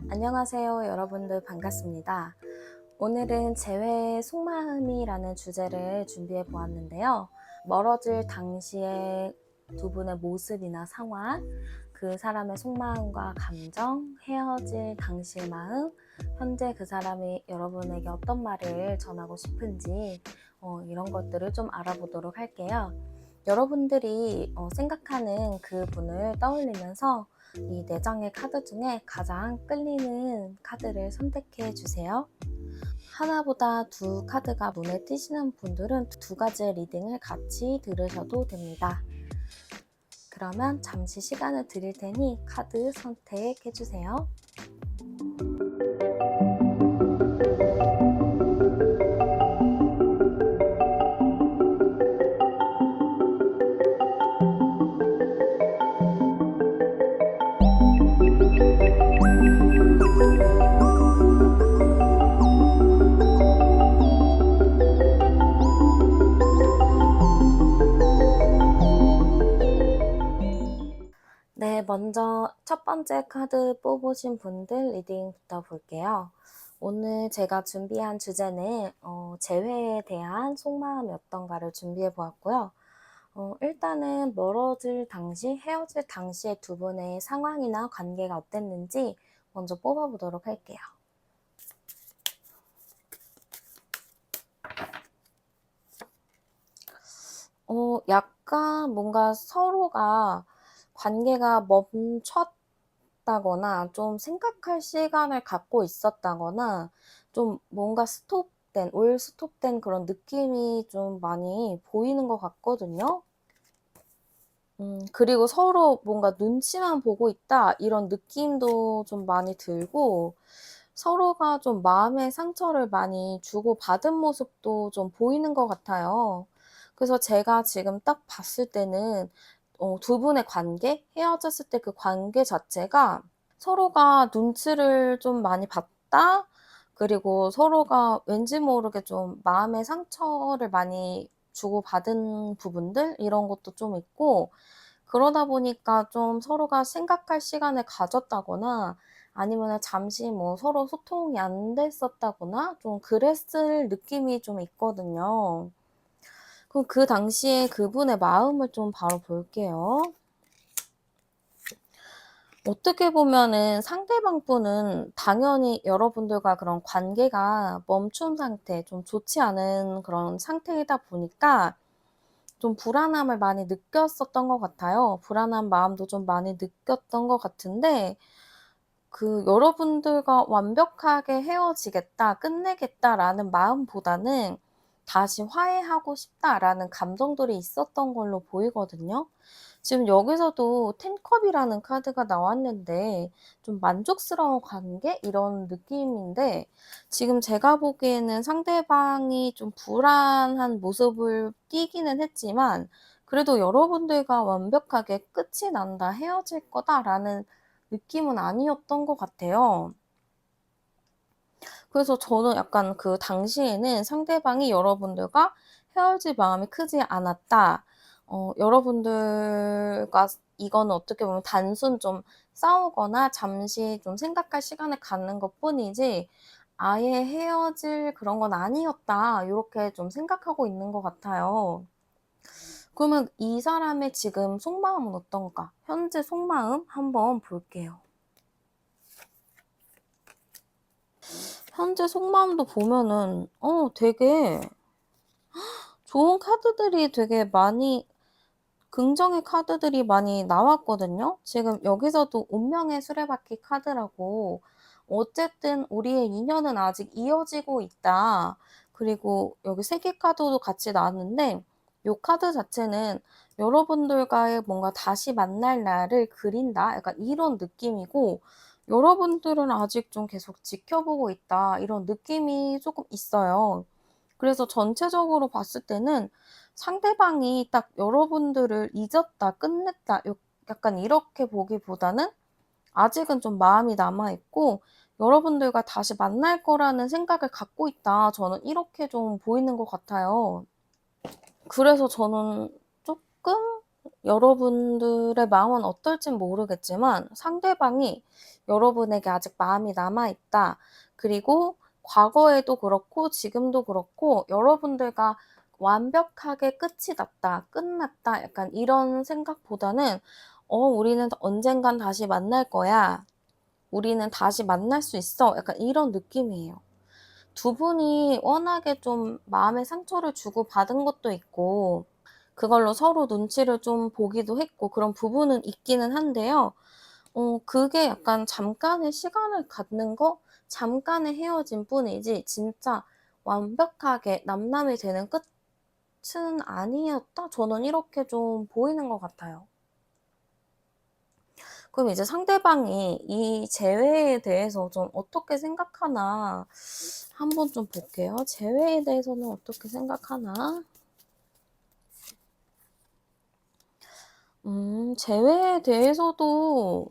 안녕하세요, 여러분들 반갑습니다. 오늘은 재회의 속마음이라는 주제를 준비해 보았는데요. 멀어질 당시의 두 분의 모습이나 상황, 그 사람의 속마음과 감정, 헤어질 당시의 마음, 현재 그 사람이 여러분에게 어떤 말을 전하고 싶은지 이런 것들을 좀 알아보도록 할게요. 여러분들이 생각하는 그 분을 떠올리면서 이 4장의 카드 중에 가장 끌리는 카드를 선택해 주세요. 하나보다 두 카드가 눈에 띄시는 분들은 두 가지의 리딩을 같이 들으셔도 됩니다. 그러면 잠시 시간을 드릴 테니 카드 선택해 주세요. 네, 먼저 첫 번째 카드 뽑으신 분들 리딩부터 볼게요. 오늘 제가 준비한 주제는 재회에 대한 속마음이었던가를 준비해 보았고요. 일단은 멀어질 당시, 헤어질 당시의 두 분의 상황이나 관계가 어땠는지 먼저 뽑아보도록 할게요. 약간 뭔가 서로가 관계가 멈췄다거나 좀 생각할 시간을 갖고 있었다거나 좀 뭔가 스톱된 그런 느낌이 좀 많이 보이는 것 같거든요. 그리고 서로 뭔가 눈치만 보고 있다 이런 느낌도 좀 많이 들고 서로가 좀 마음의 상처를 많이 주고받은 모습도 좀 보이는 것 같아요. 그래서 제가 지금 딱 봤을 때는 두 분의 관계, 헤어졌을 때 그 관계 자체가 서로가 눈치를 좀 많이 봤다. 그리고 서로가 왠지 모르게 좀 마음의 상처를 많이 주고받은 부분들 이런 것도 좀 있고 그러다 보니까 좀 서로가 생각할 시간을 가졌다거나 아니면은 잠시 뭐 서로 소통이 안 됐었다거나 좀 그랬을 느낌이 좀 있거든요. 그럼 그 당시에 그분의 마음을 좀 바로 볼게요. 어떻게 보면은 상대방 분은 당연히 여러분들과 그런 관계가 멈춘 상태, 좀 좋지 않은 그런 상태이다 보니까 좀 불안함을 많이 느꼈었던 것 같아요. 불안한 마음도 좀 많이 느꼈던 것 같은데 그 여러분들과 완벽하게 헤어지겠다, 끝내겠다라는 마음보다는 '다시 화해하고 싶다.'라는 감정들이 있었던 걸로 보이거든요. 지금 여기서도 10 컵이라는 카드가 나왔는데 좀 만족스러운 관계 이런 느낌인데 지금 제가 보기에는 상대방이 좀 불안한 모습을 띠기는 했지만 그래도 여러분들과 완벽하게 '끝이 난다. 헤어질 거다.'라는 느낌은 아니었던 것 같아요. 그래서 저는 약간 그 당시에는 상대방이 여러분들과 헤어질 마음이 크지 않았다. 여러분들과 이거는 어떻게 보면 단순 좀 싸우거나 잠시 좀 생각할 시간을 갖는 것뿐이지 '아예 헤어질 그런 건 아니었다.' 요렇게 좀 생각하고 있는 것 같아요. 그러면 이 사람의 지금 속마음은 어떤가? 현재 속마음 한번 볼게요. 현재 속마음도 보면은 되게 좋은 카드들이 되게 많이 긍정의 카드들이 많이 나왔거든요. 지금 여기서도 운명의 수레바퀴 카드라고 어쨌든 우리의 인연은 아직 이어지고 있다. 그리고 여기 세계 카드도 같이 나왔는데 요 카드 자체는 여러분들과의 뭔가 다시 만날 날을 그린다. 약간 이런 느낌이고 여러분들은 아직 좀 계속 지켜보고 있다. 이런 느낌이 조금 있어요. 그래서 전체적으로 봤을 때는 상대방이 딱 여러분들을 잊었다, 끝냈다 약간 이렇게 보기보다는 아직은 좀 마음이 남아 있고 여러분들과 다시 만날 거라는 생각을 갖고 있다. 저는 이렇게 좀 보이는 것 같아요. 그래서 저는 쪼끔 여러분들의 마음은 어떨진 모르겠지만 상대방이 여러분에게 아직 마음이 남아 있다. 그리고 과거에도 그렇고 지금도 그렇고 여러분들과 완벽하게 끝이 났다, 끝났다 약간 이런 생각보다는 우리는 언젠간 다시 만날 거야. 우리는 다시 만날 수 있어. 약간 이런 느낌이에요. 두 분이 워낙에 좀 마음의 상처를 주고받은 것도 있고 그걸로 서로 눈치를 좀 보기도 했고 그런 부분은 있기는 한데요. 그게 약간 잠깐의 시간을 갖는 거, 잠깐의 헤어짐 뿐이지 진짜 완벽하게 남남이 되는 끝은 아니었다? 저는 이렇게 좀 보이는 것 같아요. 그럼 이제 상대방이 이 재회에 대해서 좀 어떻게 생각하나 한번 좀 볼게요. 재회에 대해서는 어떻게 생각하나? 재회에 대해서도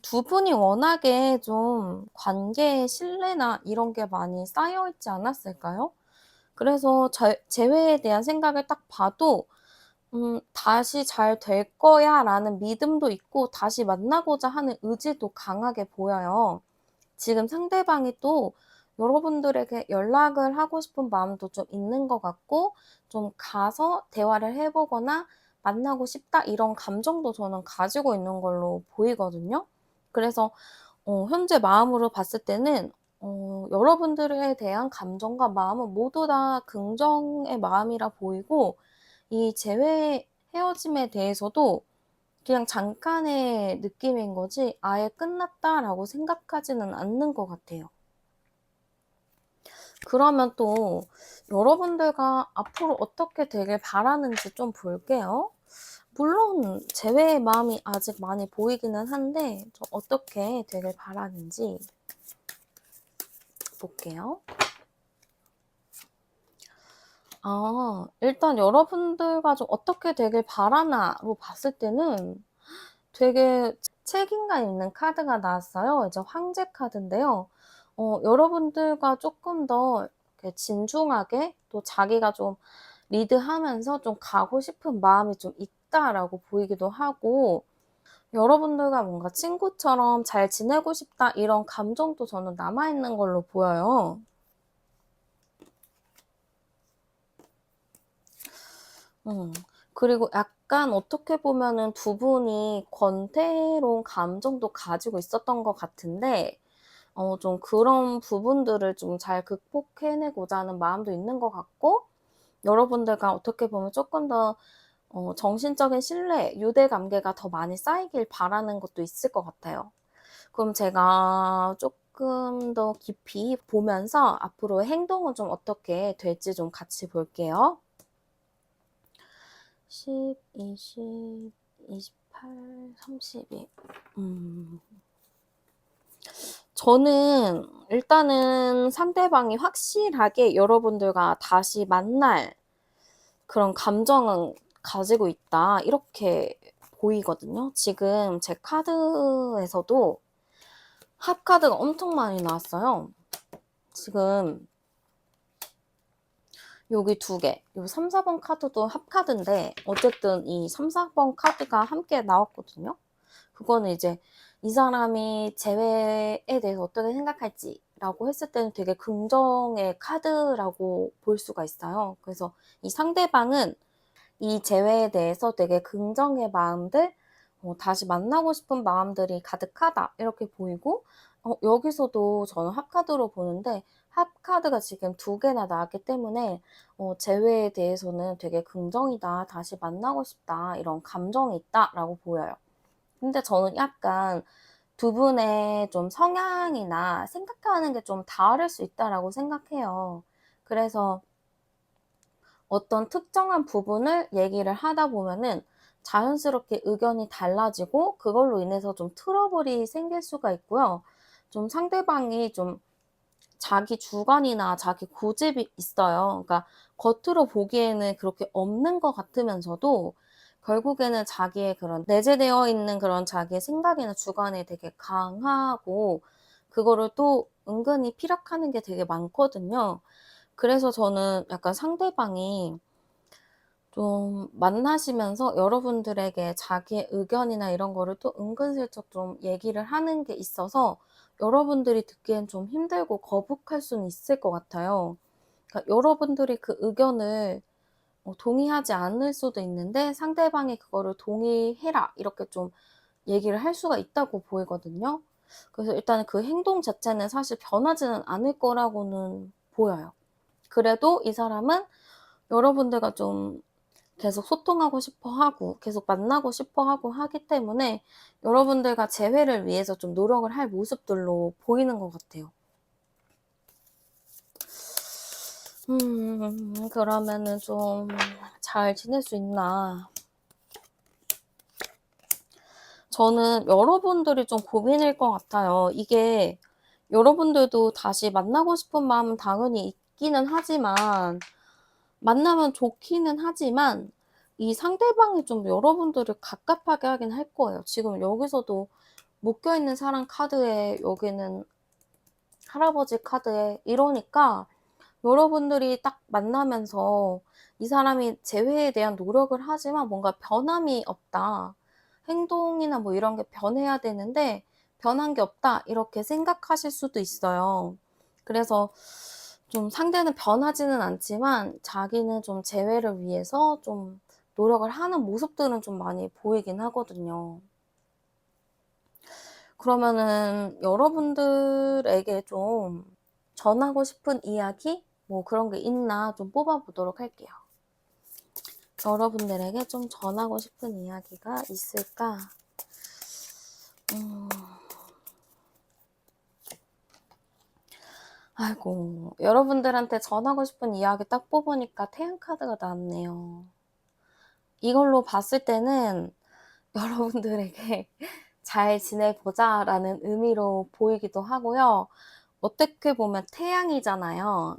두 분이 워낙에 좀 관계에 신뢰나 이런 게 많이 쌓여 있지 않았을까요? 그래서 재회에 대한 생각을 딱 봐도 '다시 잘 될 거야.'라는 믿음도 있고 다시 만나고자 하는 의지도 강하게 보여요. 지금 상대방이 또 여러분들에게 연락을 하고 싶은 마음도 좀 있는 것 같고 좀 가서 대화를 해 보거나 '만나고 싶다.' 이런 감정도 저는 가지고 있는 걸로 보이거든요. 그래서 현재 마음으로 봤을 때는 여러분들에 대한 감정과 마음은 모두 다 긍정의 마음이라 보이고 이 재회 헤어짐에 대해서도 그냥 잠깐의 느낌인 거지 '아예 끝났다.'라고 생각하지는 않는 것 같아요. 그러면 또 여러분들과 앞으로 어떻게 되길 바라는지 좀 볼게요. 물론 재회의 마음이 아직 많이 보이기는 한데 좀 어떻게 되길 바라는지 볼게요. 일단 여러분들과 좀 어떻게 되길 바라나로 봤을 때는 되게 책임감 있는 카드가 나왔어요. 이제 황제 카드인데요. 여러분들과 쪼끔 더 이렇게 진중하게 또 자기가 좀 리드하면서 좀 가고 싶은 마음이 좀 있다라고 보이기도 하고 여러분들과 뭔가 친구처럼 잘 지내고 싶다 이런 감정도 저는 남아 있는 걸로 보여요. 음. 그리고 약간 어떻게 보면은 두 분이 권태로운 감정도 가지고 있었던 것 같은데 좀 그런 부분들을 좀 잘 극복해 내고자 하는 마음도 있는 것 같고 여러분들과 어떻게 보면 쪼끔 더 정신적인 신뢰, 유대 관계가 더 많이 쌓이길 바라는 것도 있을 것 같아요. 그럼 제가 쪼끔 더 깊이 보면서 앞으로의 행동은 좀 어떻게 될지 좀 같이 볼게요. 10, 20, 28, 32. 음. 저는 일단은 상대방이 확실하게 여러분들과 다시 만날 그런 감정은 가지고 있다. 이렇게 보이거든요. 지금 제 카드에서도 합 카드가 엄청 많이 나왔어요. 지금 여기 두 개, 요 3-4번 카드도 합 카드인데 어쨌든 이 3-4번 카드가 함께 나왔거든요. 그거는 이제 이 사람이 재회에 대해서 어떻게 생각할지라고 했을 때는 되게 긍정의 카드라고 볼 수가 있어요. 그래서 이 상대방은 이 재회에 대해서 되게 긍정의 마음들, 다시 만나고 싶은 마음들이 가득하다 이렇게 보이고 여기서도 저는 합카드로 보는데 합카드가 지금 두 개나 나왔기 때문에 재회에 대해서는 되게 긍정이다. 다시 만나고 싶다. 이런 감정이 있다라고 보여요. 근데 저는 약간 두 분의 좀 성향이나 생각하는 게 좀 다를 수 있다라고 생각해요. 그래서 어떤 특정한 부분을 얘기를 하다 보면은 자연스럽게 의견이 달라지고 그걸로 인해서 좀 트러블이 생길 수가 있고요. 좀 상대방이 좀 자기 주관이나 자기 고집이 있어요. 그러니까 겉으로 보기에는 그렇게 없는 것 같으면서도 결국에는 자기의 그런 내재되어 있는 그런 자기의 생각이나 주관이 되게 강하고 그거를 또 은근히 피력하는 게 되게 많거든요. 그래서 저는 약간 상대방이 좀 만나시면서 여러분들에게 자기의 의견이나 이런 거를 또 은근슬쩍 좀 얘기를 하는 게 있어서 여러분들이 듣기엔 좀 힘들고 거북할 수는 있을 것 같아요. 그러니까 여러분들이 그 의견을 동의하지 않을 수도 있는데 상대방이 그거를 "동의해라." 이렇게 좀 얘기를 할 수가 있다고 보이거든요. 그래서 일단은 그 행동 자체는 사실 변하지는 않을 거라고는 보여요. 그래도 이 사람은 여러분들과 좀 계속 소통하고 싶어 하고 계속 만나고 싶어 하고 하기 때문에 여러분들과 재회를 위해서 좀 노력을 할 모습들로 보이는 것 같아요. 그러면은 좀 잘 지낼 수 있나. 저는 여러분들이 좀 고민일 것 같아요. 이게 여러분들도 다시 만나고 싶은 마음은 당연히 있기는 하지만 만나면 좋기는 하지만 이 상대방이 좀 여러분들을 갑갑하게 하긴 할 거예요. 지금 여기서도 묶여 있는 사랑 카드에 여기는 할아버지 카드에 이러니까 여러분들이 딱 만나면서 이 사람이 재회에 대한 노력을 하지만 뭔가 변함이 없다. 행동이나 뭐 이런 게 변해야 되는데 변한 게 없다. 이렇게 생각하실 수도 있어요. 그래서 좀 상대는 변하지는 않지만 자기는 좀 재회를 위해서 좀 노력을 하는 모습들은 좀 많이 보이긴 하거든요. 그러면은 여러분들에게 좀 전하고 싶은 이야기 뭐 그런 게 있나 좀 뽑아 보도록 할게요. 여러분들에게 좀 전하고 싶은 이야기가 있을까? 음. 아이고. 여러분들한테 전하고 싶은 이야기 딱 뽑으니까 태양 카드가 나왔네요. 이걸로 봤을 때는 여러분들에게 "잘 지내보자."라는 의미로 보이기도 하고요. 어떻게 보면 태양이잖아요.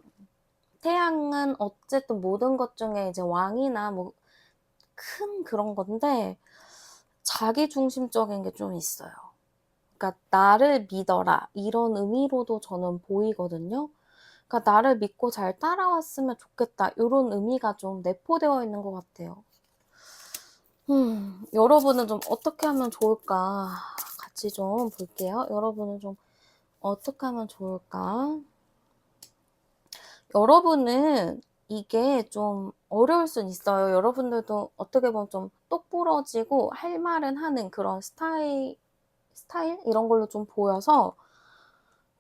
태양은 어쨌든 모든 것 중에 이제 왕이나 뭐 큰 그런 건데 자기중심적인 게 좀 있어요. 그러니까 '나를 믿어라.' 이런 의미로도 저는 보이거든요. 그러니까 '나를 믿고 잘 따라왔으면 좋겠다.' 요런 의미가 좀 내포되어 있는 것 같아요. 여러분은 좀 어떻게 하면 좋을까? 같이 좀 볼게요. 여러분은 좀 어떻게 하면 좋을까? 여러분은 이게 좀 어려울 순 있어요. 여러분들도 어떻게 보면 좀 똑부러지고 할 말은 하는 그런 스타일 이런 걸로 좀 보여서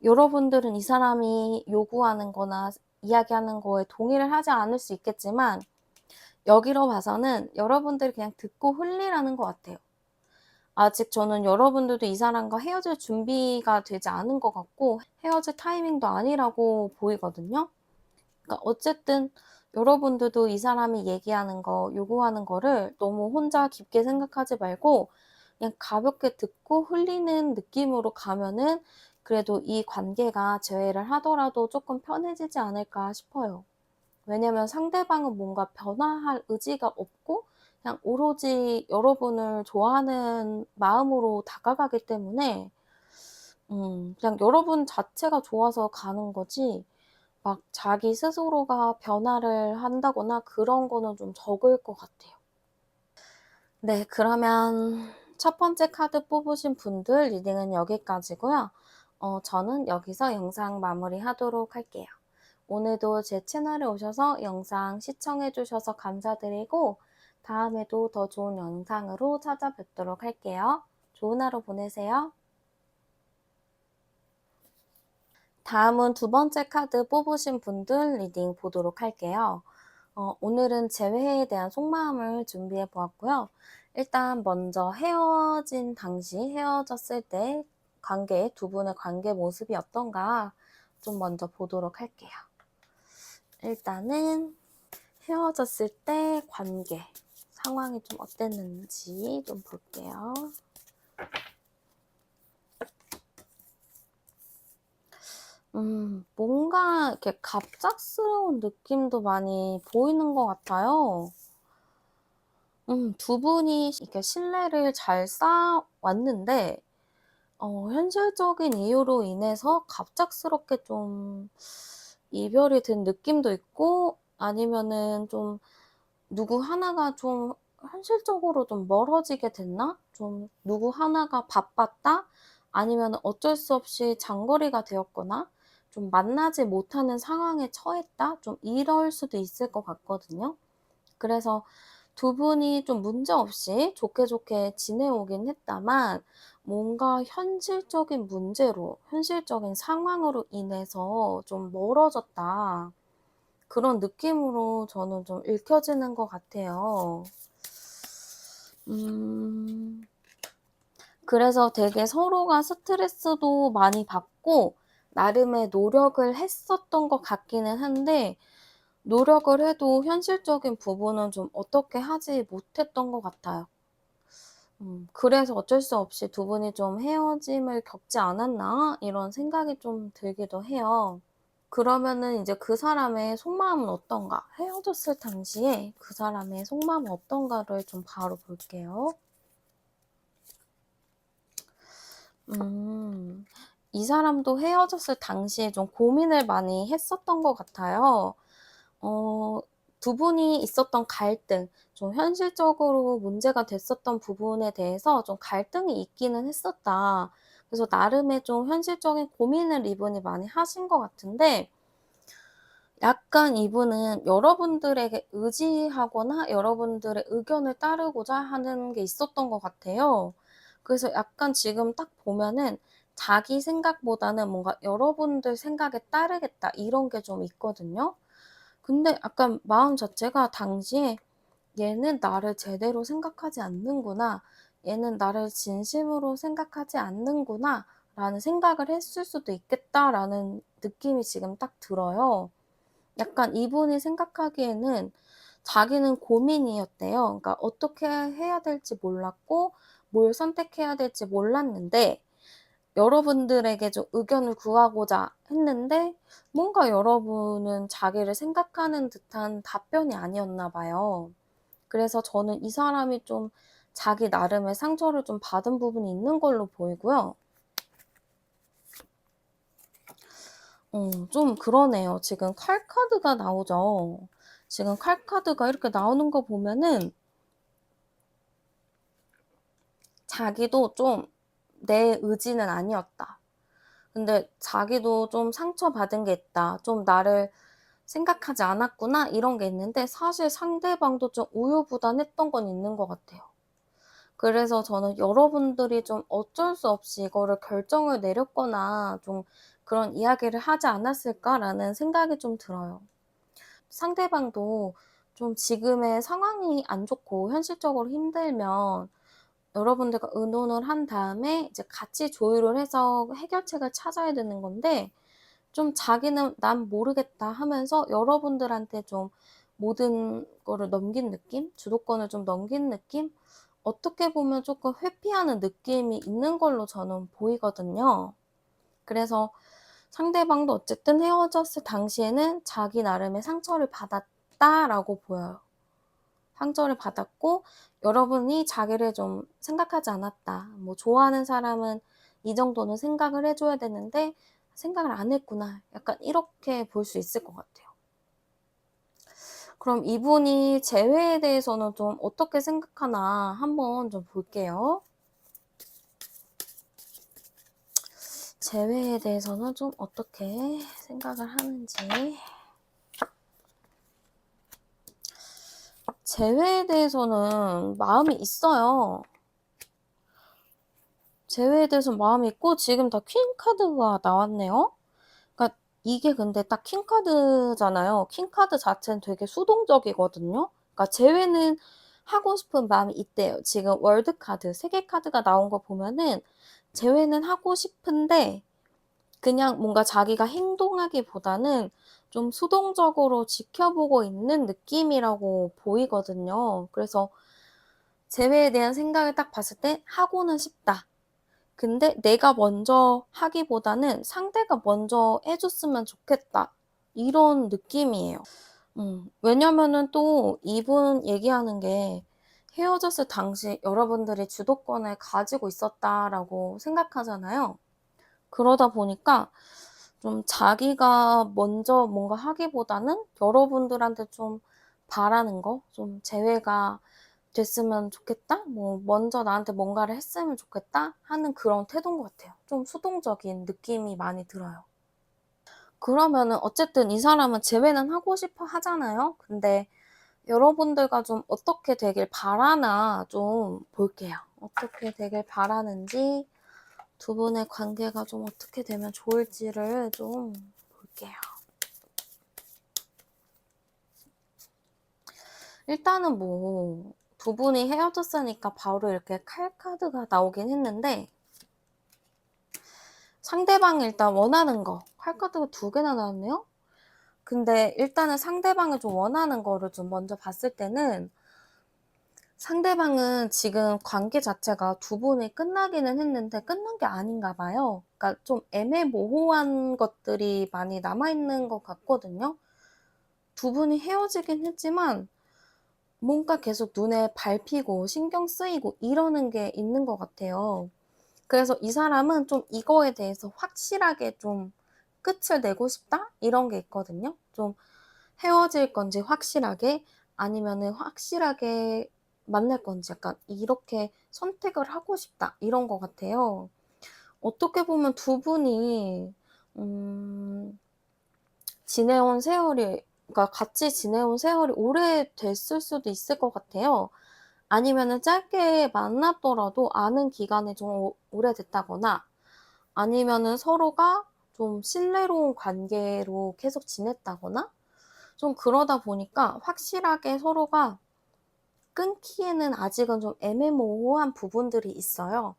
여러분들은 이 사람이 요구하는 거나 이야기하는 거에 동의를 하지 않을 수 있겠지만 여기로 봐서는 여러분들이 그냥 듣고 흘리라는 것 같아요. 아직 저는 여러분들도 이 사람과 헤어질 준비가 되지 않은 것 같고 헤어질 타이밍도 아니라고 보이거든요. 그러니까 어쨌든 여러분들도 이 사람이 얘기하는 거, 요구하는 거를 너무 혼자 깊게 생각하지 말고 그냥 가볍게 듣고 흘리는 느낌으로 가면은 그래도 이 관계가 재회를 하더라도 쪼끔 편해지지 않을까 싶어요. 왜냐면 상대방은 뭔가 변화할 의지가 없고 그냥 오로지 여러분을 좋아하는 마음으로 다가가기 때문에 그냥 여러분 자체가 좋아서 가는 거지 막 자기 스스로가 변화를 한다거나 그런 거는 좀 적을 것 같아요. 네, 그러면 첫 번째 카드 뽑으신 분들 리딩은 여기까지고요. 저는 여기서 영상 마무리하도록 할게요. 오늘도 제 채널에 오셔서 영상 시청해 주셔서 감사드리고 다음에도 더 좋은 영상으로 찾아뵙도록 할게요. 좋은 하루 보내세요. 다음은 두 번째 카드 뽑으신 분들 리딩 보도록 할게요. 오늘은 재회에 대한 속마음을 준비해 보았고요. 일단 먼저 헤어진 당시, 헤어졌을 때 관계, 두 분의 관계 모습이 어떤가 좀 먼저 보도록 할게요. 일단은 헤어졌을 때 관계, 상황이 좀 어땠는지 좀 볼게요. 뭔가 이렇게 갑작스러운 느낌도 많이 보이는 것 같아요. 두 분이 이렇게 신뢰를 잘 쌓아왔는데 현실적인 이유로 인해서 갑작스럽게 좀 이별이 된 느낌도 있고 아니면은 좀 누구 하나가 좀 현실적으로 좀 멀어지게 됐나? 좀 누구 하나가 바빴다? 아니면 어쩔 수 없이 장거리가 되었거나 좀 만나지 못하는 상황에 처했다? 좀 이럴 수도 있을 것 같거든요. 그래서 두 분이 좀 문제없이 좋게 좋게 지내오긴 했다만 뭔가 현실적인 문제로, 현실적인 상황으로 인해서 좀 멀어졌다. 그런 느낌으로 저는 좀 읽혀지는 것 같아요. 음. 그래서 되게 서로가 스트레스도 많이 받고 나름의 노력을 했었던 것 같기는 한데 노력을 해도 현실적인 부분은 좀 어떻게 하지 못했던 것 같아요. 그래서 어쩔 수 없이 두 분이 좀 헤어짐을 겪지 않았나 이런 생각이 좀 들기도 해요. 그러면은 이제 그 사람의 속마음은 어떤가? 헤어졌을 당시에 그 사람의 속마음은 어떤가를 좀 바로 볼게요. 음. 이 사람도 헤어졌을 당시에 좀 고민을 많이 했었던 것 같아요. 어 두 분이 있었던 갈등, 좀 현실적으로 문제가 됐었던 부분에 대해서 좀 갈등이 있기는 했었다. 그래서 나름의 좀 현실적인 고민을 이분이 많이 하신 것 같은데 약간 이분은 여러분들에게 의지하거나 여러분들의 의견을 따르고자 하는 게 있었던 것 같아요. 그래서 약간 지금 딱 보면은 자기 생각보다는 뭔가 '여러분들 생각에 따르겠다.' 이런 게 좀 있거든요. 근데 약간 마음 자체가 당시에 '얘는 나를 제대로 생각하지 않는구나. 얘는 나를 진심으로 생각하지 않는구나.'라는 생각을 했을 수도 있겠다라는 느낌이 지금 딱 들어요. 약간 이분이 생각하기에는 자기는 고민이었대요. 그러니까 어떻게 해야 될지 몰랐고 뭘 선택해야 될지 몰랐는데 여러분들에게 좀 의견을 구하고자 했는데 뭔가 여러분은 자기를 생각하는 듯한 답변이 아니었나 봐요. 그래서 저는 이 사람이 좀 자기 나름의 상처를 좀 받은 부분이 있는 걸로 보이고요. 좀 그러네요. 지금 칼 카드가 나오죠. 지금 칼 카드가 이렇게 나오는 거 보면은 자기도 좀 '내 의지는 아니었다. 근데 자기도 좀 상처받은 게 있다. 좀 나를 생각하지 않았구나.' 이런 게 있는데 사실 상대방도 좀 우유부단했던 건 있는 것 같아요. 그래서 저는 '여러분들이 좀 어쩔 수 없이 이거를 결정을 내렸거나 좀 그런 이야기를 하지 않았을까.'라는 생각이 좀 들어요. 상대방도 좀 지금의 상황이 안 좋고 현실적으로 힘들면 여러분들과 의논을 한 다음에 이제 같이 조율을 해서 해결책을 찾아야 되는 건데 좀 자기는 '난 모르겠다.' 하면서 여러분들한테 좀 모든 거를 넘긴 느낌? 주도권을 좀 넘긴 느낌? 어떻게 보면 쪼끔 회피하는 느낌이 있는 걸로 저는 보이거든요. 그래서 상대방도 어쨌든 헤어졌을 당시에는 자기 나름의 상처를 받았다라고 보여요. 상처를 받았고 여러분이 자기를 좀 생각하지 않았다. 뭐 좋아하는 사람은 이 정도는 생각을 해 줘야 되는데 '생각을 안 했구나.' 약간 이렇게 볼 수 있을 것 같아요. 그럼 이분이 재회에 대해서는 좀 어떻게 생각하나 한번 좀 볼게요. 재회에 대해서는 좀 어떻게 생각을 하는지. 재회에 대해서는 마음이 있어요. 재회에 대해서는 마음이 있고 지금 다 퀸 카드가 나왔네요. 그러니까 이게 근데 딱 킹 카드잖아요. 킹 카드 자체는 되게 수동적이거든요. 그러니까 재회는 하고 싶은 마음이 있대요. 지금 월드 카드 세 개 카드가 나온 거 보면은 재회는 하고 싶은데 그냥 뭔가 자기가 행동하기보다는 좀 수동적으로 지켜보고 있는 느낌이라고 보이거든요. 그래서 재회에 대한 생각을 딱 봤을 때 '하고는 싶다.' 근데 '내가 먼저 하기보다는 상대가 먼저 해 줬으면 좋겠다.' 이런 느낌이에요. 왜냐면은 또 이분 얘기하는 게 "헤어졌을 당시 여러분들이 주도권을 가지고 있었다."라고 생각하잖아요. 그러다 보니까 좀 자기가 먼저 뭔가 하기보다는 여러분들한테 좀 바라는 거, 좀 재회가 됐으면 좋겠다? 뭐, 먼저 나한테 뭔가를 했으면 좋겠다? 하는 그런 태도인 것 같아요. 좀 수동적인 느낌이 많이 들어요. 그러면은 어쨌든 이 사람은 재회는 하고 싶어 하잖아요? 근데 여러분들과 좀 어떻게 되길 바라나 좀 볼게요. 어떻게 되길 바라는지, 두 분의 관계가 좀 어떻게 되면 좋을지를 좀 볼게요. 일단은 뭐, 두 분이 헤어졌으니까 바로 이렇게 칼카드가 나오긴 했는데, 상대방이 일단 원하는 거, 칼카드가 2개나 나왔네요? 근데 일단은 상대방이 좀 원하는 거를 좀 먼저 봤을 때는, 상대방은 지금 관계 자체가 두 분이 끝나기는 했는데 끝난 게 아닌가 봐요. 그러니까 좀 애매모호한 것들이 많이 남아있는 것 같거든요. 두 분이 헤어지긴 했지만 뭔가 계속 눈에 밟히고 신경 쓰이고 이러는 게 있는 것 같아요. 그래서 이 사람은 좀 이거에 대해서 확실하게 좀 끝을 내고 싶다? 이런 게 있거든요. 좀 헤어질 건지 확실하게, 아니면은 확실하게 만날 건지 약간 이렇게 선택을 하고 싶다 이런 것 같아요. 어떻게 보면 두 분이 지내온 세월이, 그러니까 같이 지내온 세월이 오래됐을 수도 있을 것 같아요. 아니면은 짧게 만났더라도 아는 기간이 좀 오래됐다거나, 아니면은 서로가 좀 신뢰로운 관계로 계속 지냈다거나, 좀 그러다 보니까 확실하게 서로가 끊기에는 아직은 좀 애매모호한 부분들이 있어요.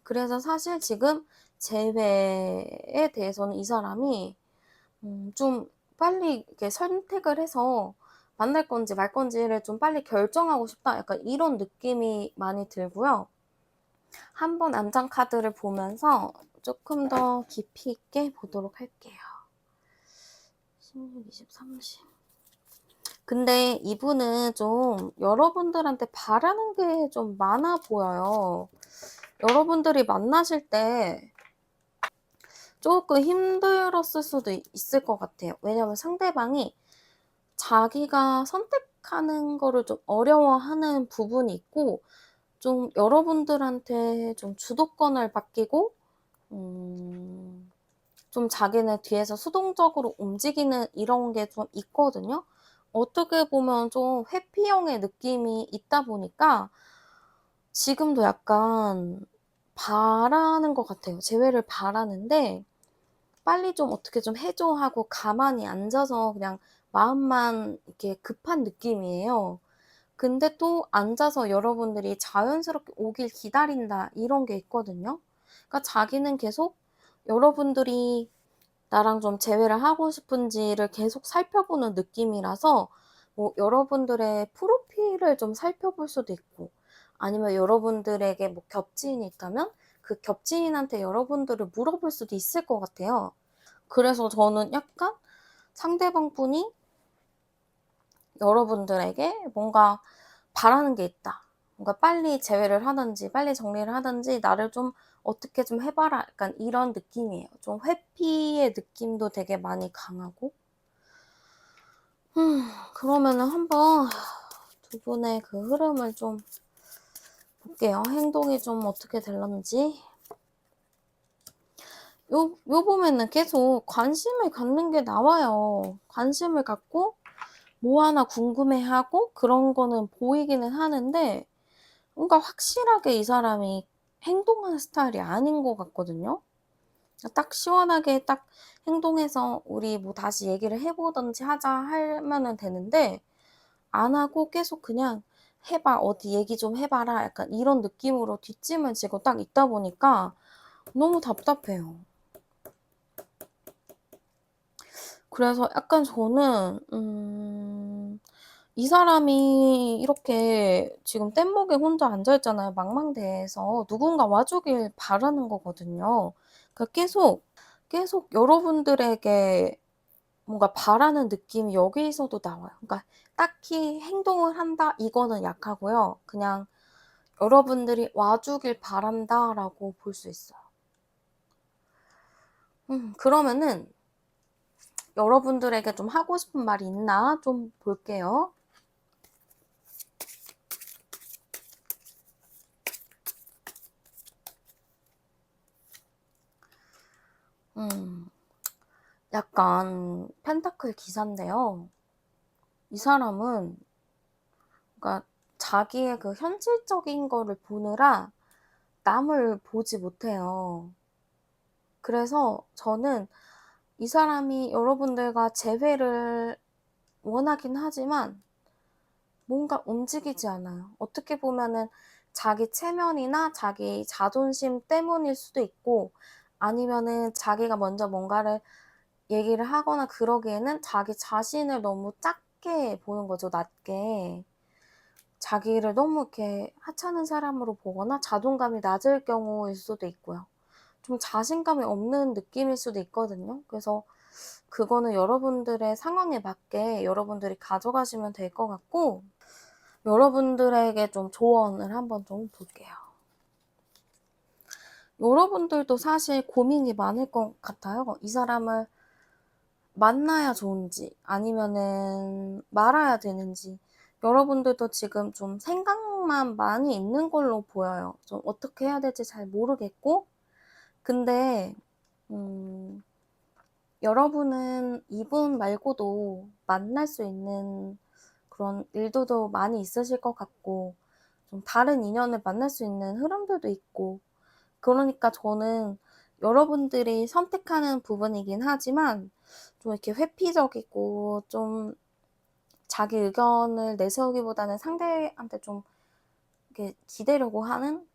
그래서 사실 지금 재회에 대해서는 이 사람이 좀 빨리 이렇게 선택을 해서 만날 건지 말 건지를 좀 빨리 결정하고 싶다, 약간 이런 느낌이 많이 들고요. 한번 안장 카드를 보면서 조금 더 깊이 있게 보도록 할게요. 16, 20, 30. 근데 이분은 좀 여러분들한테 바라는 게 좀 많아 보여요. 여러분들이 만나실 때 조금 힘들었을 수도 있을 것 같아요. 왜냐면 상대방이 자기가 선택하는 거를 좀 어려워하는 부분이 있고, 좀 여러분들한테 좀 주도권을 맡기고, 좀 자기네 뒤에서 수동적으로 움직이는 이런 게 좀 있거든요. 어떻게 보면 좀 회피형의 느낌이 있다 보니까 지금도 약간 바라는 것 같아요. 재회를 바라는데, 빨리 좀 어떻게 좀 해줘 하고 가만히 앉아서 그냥 마음만 이렇게 급한 느낌이에요. 근데 또 앉아서 여러분들이 자연스럽게 오길 기다린다 이런 게 있거든요. 그러니까 자기는 계속 여러분들이 나랑 좀 재회를 하고 싶은지를 계속 살펴보는 느낌이라서, 뭐 여러분들의 프로필을 좀 살펴볼 수도 있고, 아니면 여러분들에게 뭐 겹지인이 있다면 그 겹지인한테 여러분들을 물어볼 수도 있을 것 같아요. 그래서 저는 약간 상대방 분이 여러분들에게 뭔가 바라는 게 있다, 뭔가 빨리 재회를 하든지 빨리 정리를 하든지 나를 좀 어떻게 좀 해봐라, 약간 이런 느낌이에요. 좀 회피의 느낌도 되게 많이 강하고. 그러면은 한번 두 분의 그 흐름을 좀 볼게요. 행동이 좀 어떻게 될런지. 요 보면은 계속 관심을 갖는 게 나와요. 관심을 갖고 뭐 하나 궁금해하고 그런 거는 보이기는 하는데, 뭔가 확실하게 이 사람이 행동하는 스타일이 아닌 것 같거든요. 딱 시원하게 딱 행동해서 우리 뭐 다시 얘기를 해보든지 하자 하면은 되는데, 안 하고 계속 그냥 해봐, 어디 얘기 좀 해봐라, 약간 이런 느낌으로 뒷짐을 지고 딱 있다 보니까 너무 답답해요. 그래서 약간 저는 이 사람이 이렇게 지금 뗏목에 혼자 앉아있잖아요. 망망대해에서 누군가 와주길 바라는 거거든요. 그러니까 계속 여러분들에게 뭔가 바라는 느낌이 여기서도 나와요. 그러니까 딱히 행동을 한다 이거는 약하고요. 그냥 여러분들이 와주길 바란다라고 볼 수 있어요. 그러면은 여러분들에게 좀 하고 싶은 말이 있나 좀 볼게요. 약간 펜타클 기사인데요. 이 사람은 그러니까 자기의 그 현실적인 거를 보느라 남을 보지 못해요. 그래서 저는 이 사람이 여러분들과 재회를 원하긴 하지만 뭔가 움직이지 않아요. 어떻게 보면은 자기 체면이나 자기 자존심 때문일 수도 있고, 아니면은 자기가 먼저 뭔가를 얘기를 하거나 그러기에는 자기 자신을 너무 작게 보는 거죠, 낮게. 자기를 너무 이렇게 하찮은 사람으로 보거나 자존감이 낮을 경우일 수도 있고요. 좀 자신감이 없는 느낌일 수도 있거든요. 그래서 그거는 여러분들의 상황에 맞게 여러분들이 가져가시면 될 것 같고, 여러분들에게 좀 조언을 한번 좀 볼게요. 여러분들도 사실 고민이 많을 것 같아요. 이 사람을 만나야 좋은지 아니면은 말아야 되는지. 여러분들도 지금 좀 생각만 많이 있는 걸로 보여요. 좀 어떻게 해야 될지 잘 모르겠고, 근데 여러분은 이분 말고도 만날 수 있는 그런 일들도 많이 있으실 것 같고, 좀 다른 인연을 만날 수 있는 흐름들도 있고, 그러니까 저는 여러분들이 선택하는 부분이긴 하지만 좀 이렇게 회피적이고 좀 자기 의견을 내세우기보다는 상대한테 좀 이렇게 기대려고 하는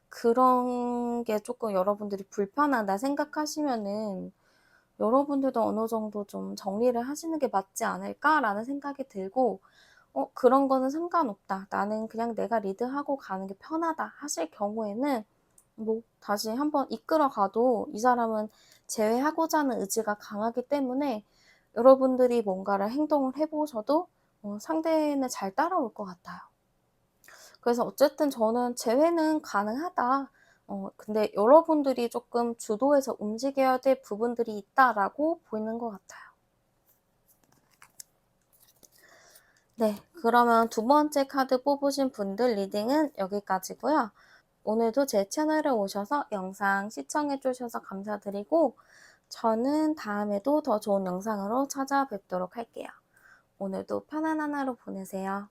그런 게 조금 여러분들이 불편하다 생각하시면은 여러분들도 어느 정도 좀 정리를 하시는 게 맞지 않을까라는 생각이 들고, 그런 거는 상관없다. 나는 그냥 내가 리드하고 가는 게 편하다 하실 경우에는 뭐 다시 한번 이끌어 가도 이 사람은 제외하고자 하는 의지가 강하기 때문에 여러분들이 뭔가를 행동을 해 보셔도 상대는 잘 따라올 것 같아요. 그래서 어쨌든 저는 재회는 가능하다. 근데 여러분들이 조금 주도해서 움직여야 될 부분들이 있다라고 보이는 것 같아요. 네, 그러면 두 번째 카드 뽑으신 분들 리딩은 여기까지고요. 오늘도 제 채널에 오셔서 영상 시청해 주셔서 감사드리고, 저는 다음에도 더 좋은 영상으로 찾아뵙도록 할게요. 오늘도 편안한 하루 보내세요.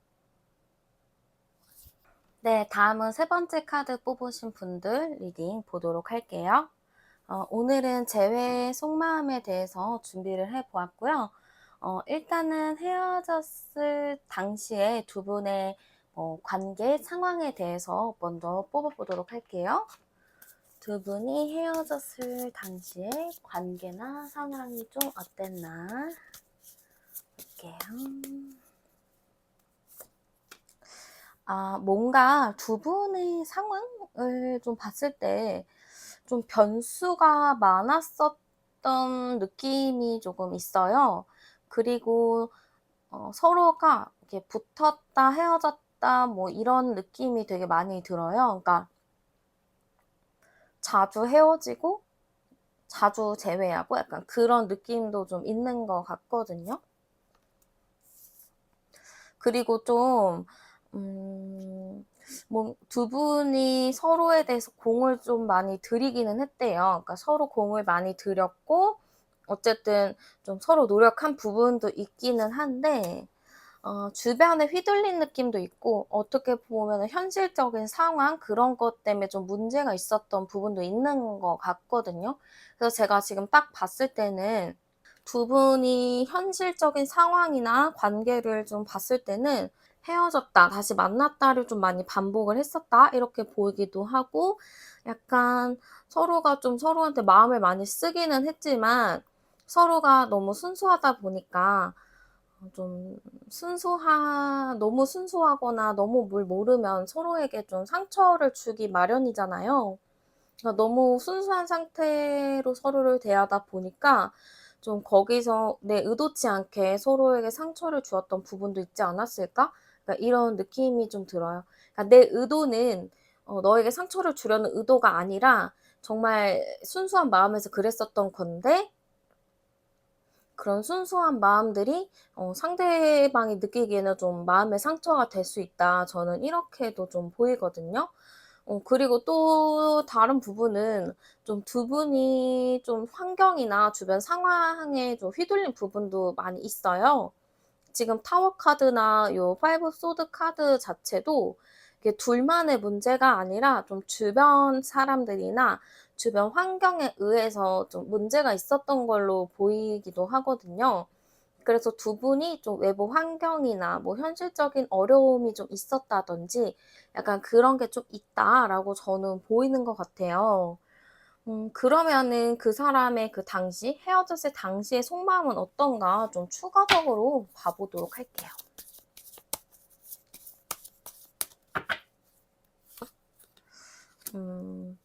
네, 다음은 세 번째 카드 뽑으신 분들 리딩 보도록 할게요. 오늘은 재회 속마음에 대해서 준비를 해보았고요. 일단은 헤어졌을 당시에 두 분의 관계 상황에 대해서 먼저 뽑아보도록 할게요. 두 분이 헤어졌을 당시에 관계나 상황이 좀 어땠나 볼게요. 뭔가 두 분의 상황을 좀 봤을 때 좀 변수가 많았었던 느낌이 조금 있어요. 그리고 서로가 이렇게 붙었다 헤어졌다 뭐 이런 느낌이 되게 많이 들어요. 그러니까 자주 헤어지고 자주 재회하고 약간 그런 느낌도 좀 있는 것 같거든요. 그리고 좀 뭐 두 분이 서로에 대해서 공을 좀 많이 들이기는 했대요. 그러니까 서로 공을 많이 들였고 어쨌든 좀 서로 노력한 부분도 있기는 한데, 주변에 휘둘린 느낌도 있고 어떻게 보면은 현실적인 상황 그런 것 때문에 좀 문제가 있었던 부분도 있는 것 같거든요. 그래서 제가 지금 딱 봤을 때는 두 분이 현실적인 상황이나 관계를 좀 봤을 때는 헤어졌다, 다시 만났다를 좀 많이 반복을 했었다, 이렇게 보이기도 하고, 약간 서로가 좀 서로한테 마음을 많이 쓰기는 했지만, 서로가 너무 순수하다 보니까, 좀 너무 순수하거나 너무 뭘 모르면 서로에게 좀 상처를 주기 마련이잖아요. 그러니까 너무 순수한 상태로 서로를 대하다 보니까 좀 거기서 내 의도치 않게 서로에게 상처를 주었던 부분도 있지 않았을까? 그러니까 이런 느낌이 좀 들어요. 그러니까 내 의도는 너에게 상처를 주려는 의도가 아니라 정말 순수한 마음에서 그랬었던 건데, 그런 순수한 마음들이 상대방이 느끼기에는 좀 마음의 상처가 될 수 있다. 저는 이렇게도 좀 보이거든요. 그리고 또 다른 부분은 좀 두 분이 좀 환경이나 주변 상황에 좀 휘둘린 부분도 많이 있어요. 지금 타워 카드나 요 파이브 소드 카드 자체도 이게 둘만의 문제가 아니라 좀 주변 사람들이나 주변 환경에 의해서 좀 문제가 있었던 걸로 보이기도 하거든요. 그래서 두 분이 좀 외부 환경이나 뭐 현실적인 어려움이 좀 있었다든지 약간 그런 게 좀 있다라고 저는 보이는 것 같아요. 그러면은 그 사람의 그 당시 헤어졌을 당시의 속마음은 어떤가 좀 추가적으로 봐 보도록 할게요. 음.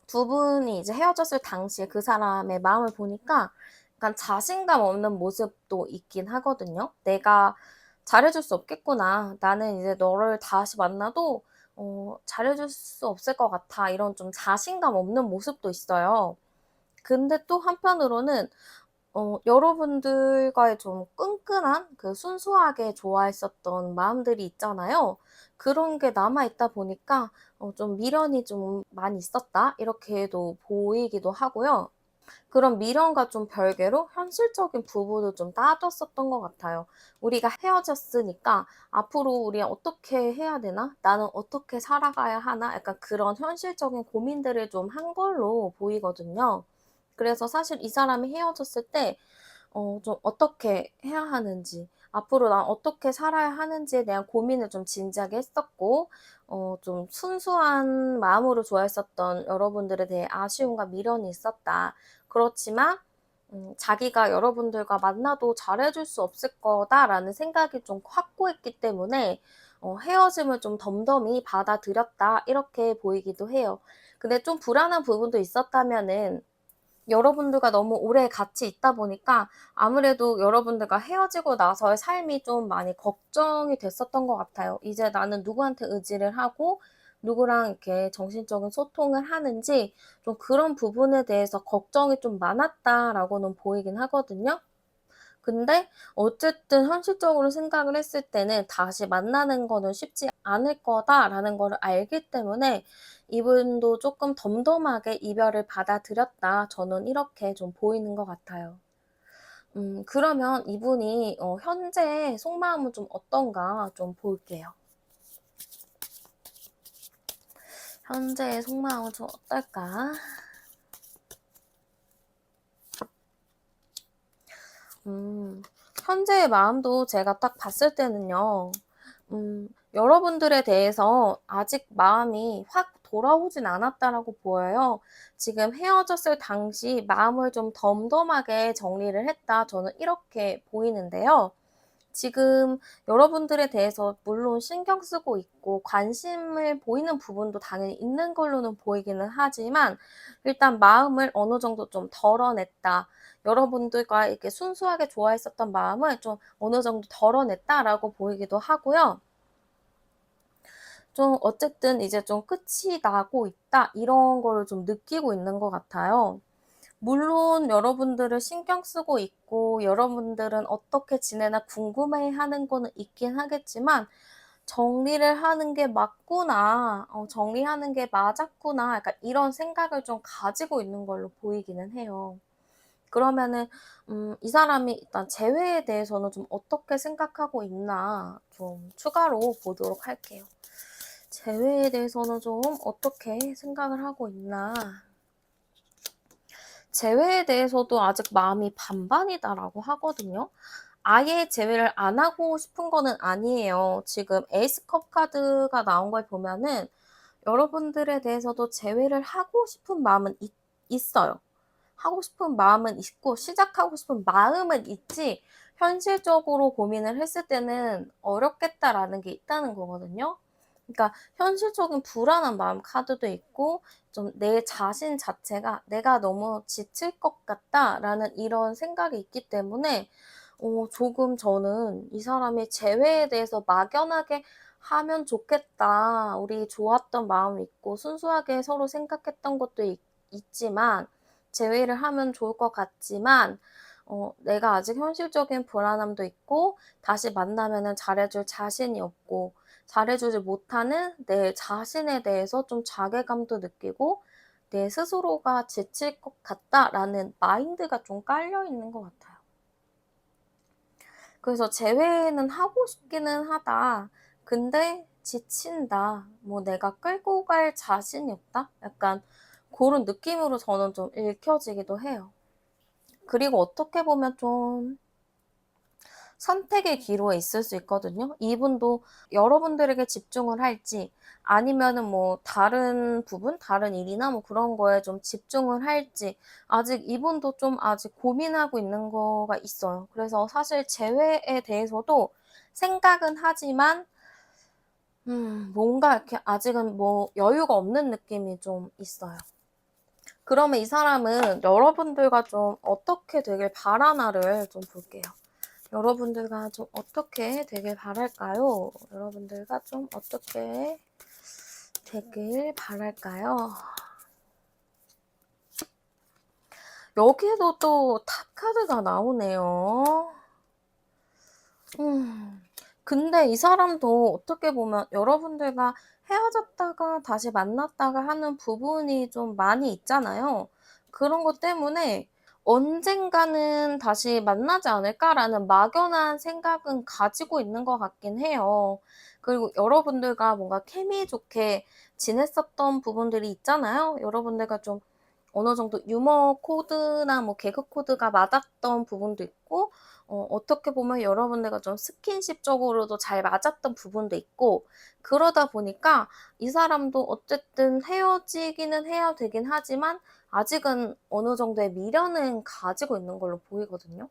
두 분이 이제 헤어졌을 당시에 그 사람의 마음을 보니까 약간 자신감 없는 모습도 있긴 하거든요. '내가 잘해 줄 수 없겠구나. 나는 이제 너를 다시 만나도 잘해 줄 수 없을 것 같아.' 이런 좀 자신감 없는 모습도 있어요. 근데 또 한편으로는 여러분들과의 좀 끈끈한 그 순수하게 좋아했었던 마음들이 있잖아요. 그런 게 남아 있다 보니까 좀 미련이 좀 많이 있었다 이렇게도 보이기도 하고요. 그런 미련과 좀 별개로 현실적인 부분을 좀 따졌었던 것 같아요. 우리가 헤어졌으니까 '앞으로 우리 어떻게 해야 되나? 나는 어떻게 살아가야 하나?' 약간 그런 현실적인 고민들을 좀 한 걸로 보이거든요. 그래서 사실 이 사람이 헤어졌을 때 좀 어떻게 해야 하는지, 앞으로 난 어떻게 살아야 하는지에 대한 고민을 좀 진지하게 했었고 좀 순수한 마음으로 좋아했었던 여러분들에 대해 아쉬움과 미련이 있었다. 그렇지만 자기가 여러분들과 만나도 잘해 줄 수 없을 거다라는 생각이 좀 확고했기 때문에 헤어짐을 좀 덤덤히 받아들였다 이렇게 보이기도 해요. 근데 좀 불안한 부분도 있었다면은 여러분들과 너무 오래 같이 있다 보니까 아무래도 여러분들과 헤어지고 나서의 삶이 좀 많이 걱정이 됐었던 것 같아요. 이제 나는 누구한테 의지를 하고 누구랑 이렇게 정신적인 소통을 하는지 좀 그런 부분에 대해서 걱정이 좀 많았다라고는 보이긴 하거든요. 근데 어쨌든 현실적으로 생각을 했을 때는 '다시 만나는 거는 쉽지 않을 거다.'라는 거를 알기 때문에 이분도 쪼끔 덤덤하게 이별을 받아들였다. 저는 이렇게 좀 보이는 것 같아요. 그러면 이분이 현재 속마음은 좀 어떤가 좀 볼게요. 현재의 속마음은 좀 어떨까? 음. 현재의 마음도 제가 딱 봤을 때는요. 여러분들에 대해서 아직 마음이 확 돌아오진 않았다라고 보여요. 지금 헤어졌을 당시 마음을 좀 덤덤하게 정리를 했다. 저는 이렇게 보이는데요. 지금 여러분들에 대해서 물론 신경 쓰고 있고 관심을 보이는 부분도 당연히 있는 걸로는 보이기는 하지만 일단 마음을 어느 정도 좀 덜어냈다. 여러분들과 이렇게 순수하게 좋아했었던 마음을 좀 어느 정도 덜어냈다라고 보이기도 하고요. 좀 어쨌든 이제 좀 '끝이 나고 있다.' 이런 거를 좀 느끼고 있는 것 같아요. 물론 여러분들을 신경 쓰고 있고 여러분들은 어떻게 지내나 궁금해하는 거는 있긴 하겠지만 '정리를 하는 게 맞구나. 정리하는 게 맞았구나.' 약간 이런 생각을 좀 가지고 있는 걸로 보이기는 해요. 그러면은 이 사람이 일단 재회에 대해서는 좀 어떻게 생각하고 있나 좀 추가로 보도록 할게요. 재회에 대해서는 좀 어떻게 생각을 하고 있나. 재회에 대해서도 아직 마음이 반반이다라고 하거든요. 아예 재회를 안 하고 싶은 거는 아니에요. 지금 에이스컵 카드가 나온 걸 보면은 여러분들에 대해서도 재회를 하고 싶은 마음은 있어요. 하고 싶은 마음은 있고 시작하고 싶은 마음은 있지 현실적으로 고민을 했을 때는 어렵겠다라는 게 있다는 거거든요. 그러니까 현실적인 불안한 마음 카드도 있고 좀 내 자신 자체가 '내가 너무 지칠 것 같다.'라는 이런 생각이 있기 때문에 조금 저는 '이 사람이 재회에 대해서 막연하게 하면 좋겠다. 우리 좋았던 마음이 있고 순수하게 서로 생각했던 것도 있지만 재회를 하면 좋을 것 같지만 내가 아직 현실적인 불안함도 있고 다시 만나면은 잘해줄 자신이 없고 잘해주지 못하는 내 자신에 대해서 좀 자괴감도 느끼고 내 스스로가 지칠 것 같다라는 마인드가 좀 깔려 있는 것 같아요. 그래서 재회는 하고 싶기는 하다. 근데 지친다. 뭐 내가 끌고 갈 자신이 없다. 약간 그런 느낌으로 저는 좀 읽혀지기도 해요. 그리고 어떻게 보면 좀 선택의 기로에 있을 수 있거든요. 이분도 여러분들에게 집중을 할지 아니면은 뭐 다른 부분, 다른 일이나 뭐 그런 거에 좀 집중을 할지 아직 이분도 좀 아직 고민하고 있는 거가 있어요. 그래서 사실 재회에 대해서도 생각은 하지만 뭔가 이렇게 아직은 뭐 여유가 없는 느낌이 좀 있어요. 그러면 이 사람은 여러분들과 좀 어떻게 되길 바라나를 좀 볼게요. 여러분들과 좀 어떻게 되길 바랄까요? 여러분들과 좀 어떻게 되길 바랄까요? 여기에도 또 탑 카드가 나오네요. 근데 이 사람도 어떻게 보면 여러분들과 헤어졌다가 다시 만났다가 하는 부분이 좀 많이 있잖아요. 그런 것 때문에 '언젠가는 다시 만나지 않을까.'라는 막연한 생각은 가지고 있는 것 같긴 해요. 그리고 여러분들과 뭔가 케미 좋게 지냈었던 부분들이 있잖아요. 여러분들과 좀 어느 정도 유머 코드나 뭐 개그 코드가 맞았던 부분도 있고 어떻게 보면 여러분들과 좀 스킨십적으로도 잘 맞았던 부분도 있고 그러다 보니까 이 사람도 어쨌든 헤어지기는 해야 되긴 하지만 아직은 어느 정도의 미련은 가지고 있는 걸로 보이거든요.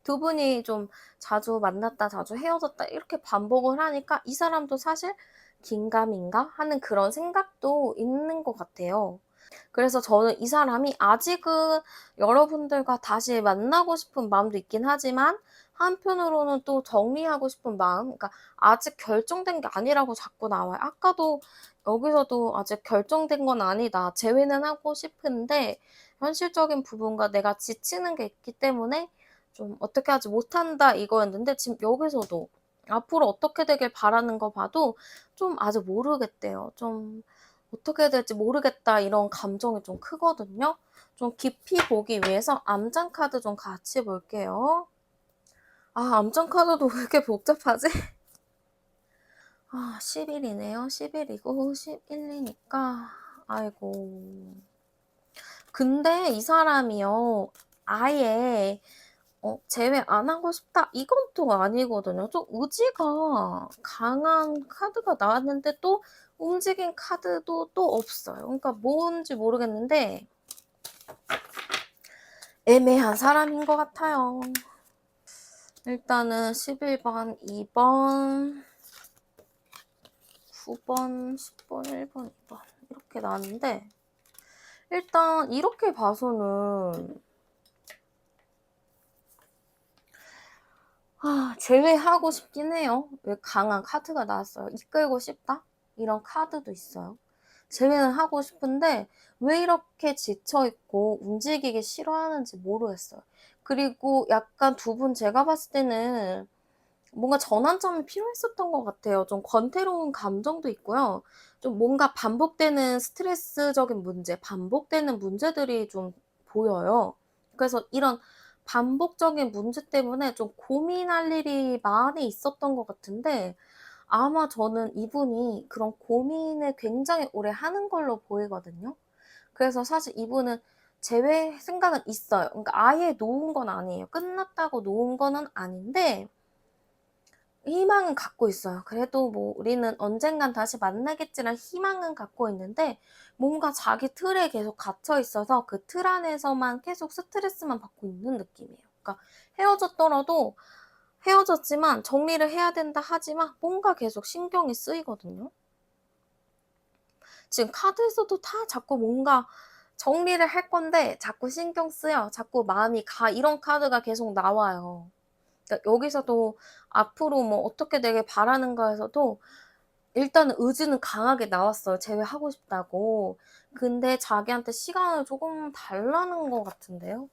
두 분이 좀 자주 만났다 자주 헤어졌다 이렇게 반복을 하니까 이 사람도 사실 '긴가민가?' 하는 그런 생각도 있는 것 같아요. 그래서 저는 이 사람이 아직은 여러분들과 다시 만나고 싶은 마음도 있긴 하지만 한편으로는 또 정리하고 싶은 마음, 그러니까 아직 결정된 게 아니라고 자꾸 나와요. 아까도 여기서도 "아직 결정된 건 아니다. 재회는 하고 싶은데 현실적인 부분과 내가 지치는 게 있기 때문에 좀 어떻게 하지 못한다." 이거였는데 지금 여기서도 앞으로 어떻게 되길 바라는 거 봐도 좀 아직 모르겠대요. 좀 '어떻게 해야 될지 모르겠다.' 이런 감정이 좀 크거든요. 좀 깊이 보기 위해서 암장 카드 좀 같이 볼게요. 아 암장 카드도 왜 이렇게 복잡하지? 10 일이네요. 10 일이고 11 이니까 아이고. 근데 이 사람이요. 아예 "제외 안 하고 싶다." 이건 또 아니거든요. 좀 의지가 강한 카드가 나왔는데 또 움직인 카드도 또 없어요. 그러니까 뭔지 모르겠는데 애매한 사람인 것 같아요. 일단은 11번, 2번, 9번, 10번, 1번, 2번 이렇게 나왔는데 일단 이렇게 봐서는 제외하고 싶긴 해요. 왜 강한 카드가 나왔어요. 이끌고 싶다? 이런 카드도 있어요. 제외는 하고 싶은데 왜 이렇게 지쳐 있고 움직이기 싫어하는지 모르겠어요. 그리고 약간 두 분 제가 봤을 때는 뭔가 전환점이 필요했었던 것 같아요. 좀 권태로운 감정도 있고요. 좀 뭔가 반복되는 스트레스적인 문제, 반복되는 문제들이 좀 보여요. 그래서 이런 반복적인 문제 때문에 좀 고민할 일이 많이 있었던 것 같은데 아마 저는 이분이 그런 고민을 굉장히 오래 하는 걸로 보이거든요. 그래서 사실 이분은 재회 생각은 있어요. 그러니까 아예 놓은 건 아니에요. 끝났다고 놓은 거는 아닌데 희망은 갖고 있어요. 그래도 뭐 '우리는 언젠간 다시 만나겠지.'라는 희망은 갖고 있는데 뭔가 자기 틀에 계속 갇혀 있어서 그 틀 안에서만 계속 스트레스만 받고 있는 느낌이에요. 그러니까 헤어졌더라도 헤어졌지만 정리를 해야 된다 하지만 뭔가 계속 신경이 쓰이거든요. 지금 카드에서도 다 자꾸 뭔가 정리를 할 건데 자꾸 신경 쓰여. 자꾸 마음이 가. 이런 카드가 계속 나와요. 그러니까 여기서도 앞으로 뭐 어떻게 되길 바라는가에서도 일단은 의지는 강하게 나왔어요, 제외하고 싶다고. 근데 자기한테 시간을 조금 달라는 것 같은데요.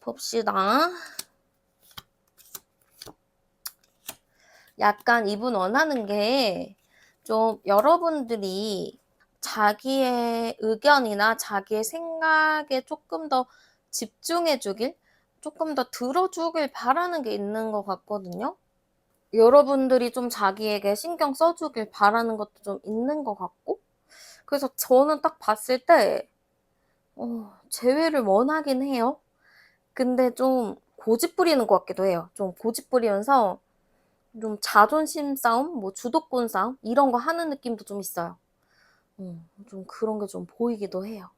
봅시다. 약간 이분 원하는 게 좀 여러분들이 자기의 의견이나 자기의 생각에 조금 더 집중해 주길, 조금 더 들어주길 바라는 게 있는 것 같거든요. 여러분들이 좀 자기에게 신경 써주길 바라는 것도 좀 있는 것 같고, 그래서 저는 딱 봤을 때 재회를 원하긴 해요. 근데 좀 고집 부리는 것 같기도 해요. 좀 고집 부리면서 좀 자존심 싸움, 뭐 주도권 싸움 이런 거 하는 느낌도 좀 있어요. 좀 그런 게 좀 보이기도 해요.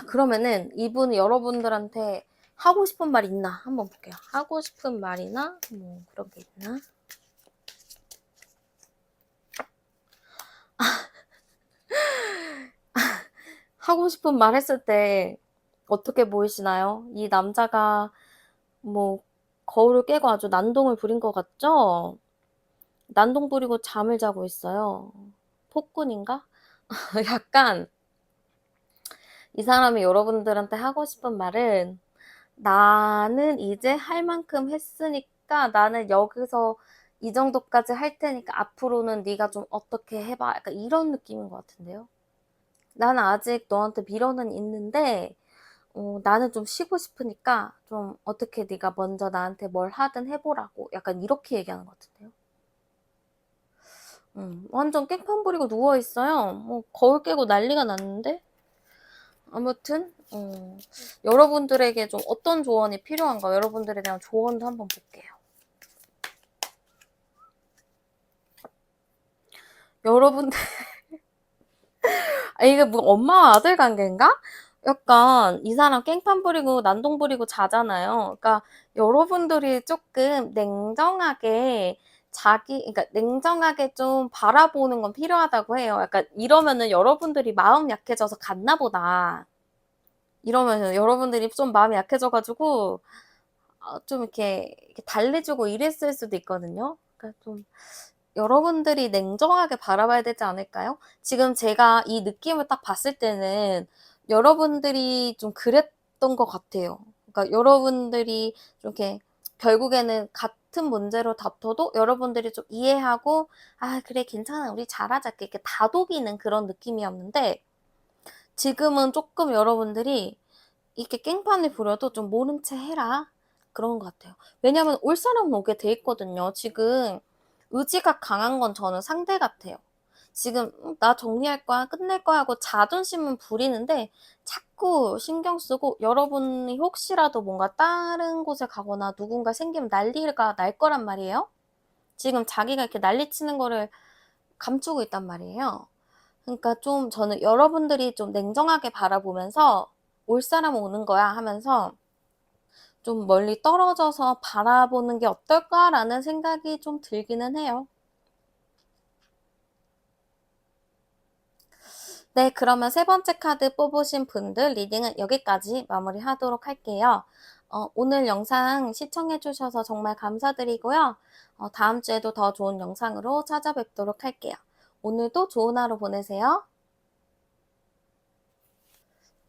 그러면은 이분이 여러분들한테 하고 싶은 말 있나 한번 볼게요. 하고 싶은 말이나 뭐 그런 게 있나? 하고 싶은 말 했을 때 어떻게 보이시나요? 이 남자가 뭐 거울을 깨고 아주 난동을 부린 것 같죠? 난동 부리고 잠을 자고 있어요. 폭군인가? 약간 이 사람이 여러분들한테 하고 싶은 말은 나는 이제 할 만큼 했으니까 나는 여기서 이 정도까지 할 테니까 앞으로는 네가 좀 어떻게 해봐. 약간 이런 느낌인 것 같은데요. 나는 아직 너한테 미련은 있는데 나는 좀 쉬고 싶으니까 좀 어떻게 네가 먼저 나한테 뭘 하든 해보라고. 약간 이렇게 얘기하는 것 같은데요. 완전 깽판 부리고 누워있어요. 뭐 거울 깨고 난리가 났는데. 아무튼 여러분들에게 좀 어떤 조언이 필요한가, 여러분들에 대한 조언도 한번 볼게요. 여러분들 이게 뭐 엄마와 아들 관계인가? 약간 이 사람 깽판 부리고 난동 부리고 자잖아요. 그러니까 여러분들이 조금 냉정하게 그러니까 냉정하게 좀 바라보는 건 필요하다고 해요. 약간 이러면은 여러분들이 마음 약해져서 갔나 보다. 이러면은 여러분들이 좀 마음이 약해져가지고 좀 이렇게 달래주고 이랬을 수도 있거든요. 그러니까 좀 여러분들이 냉정하게 바라봐야 되지 않을까요? 지금 제가 이 느낌을 딱 봤을 때는 여러분들이 좀 그랬던 것 같아요. 그러니까 여러분들이 좀 이렇게 결국에는 같은 문제로 다퉈도 여러분들이 좀 이해하고 그래 괜찮아 우리 잘하자 이렇게 다독이는 그런 느낌이었는데 지금은 조금 여러분들이 이렇게 깽판을 부려도 좀 모른 채 해라 그런 것 같아요. 왜냐면 올 사람은 오게 돼 있거든요. 지금 의지가 강한 건 저는 상대 같아요. 지금 나 정리할 거야 끝낼 거야 하고 자존심은 부리는데 자꾸 신경 쓰고 여러분이 혹시라도 뭔가 다른 곳에 가거나 누군가 생기면 난리가 날 거란 말이에요. 지금 자기가 이렇게 난리치는 거를 감추고 있단 말이에요. 그러니까 좀 저는 여러분들이 좀 냉정하게 바라보면서 올 사람 오는 거야 하면서 좀 멀리 떨어져서 바라보는 게 어떨까라는 생각이 좀 들기는 해요. 네, 그러면 세 번째 카드 뽑으신 분들 리딩은 여기까지 마무리하도록 할게요. 오늘 영상 시청해주셔서 정말 감사드리고요. 다음 주에도 더 좋은 영상으로 찾아뵙도록 할게요. 오늘도 좋은 하루 보내세요.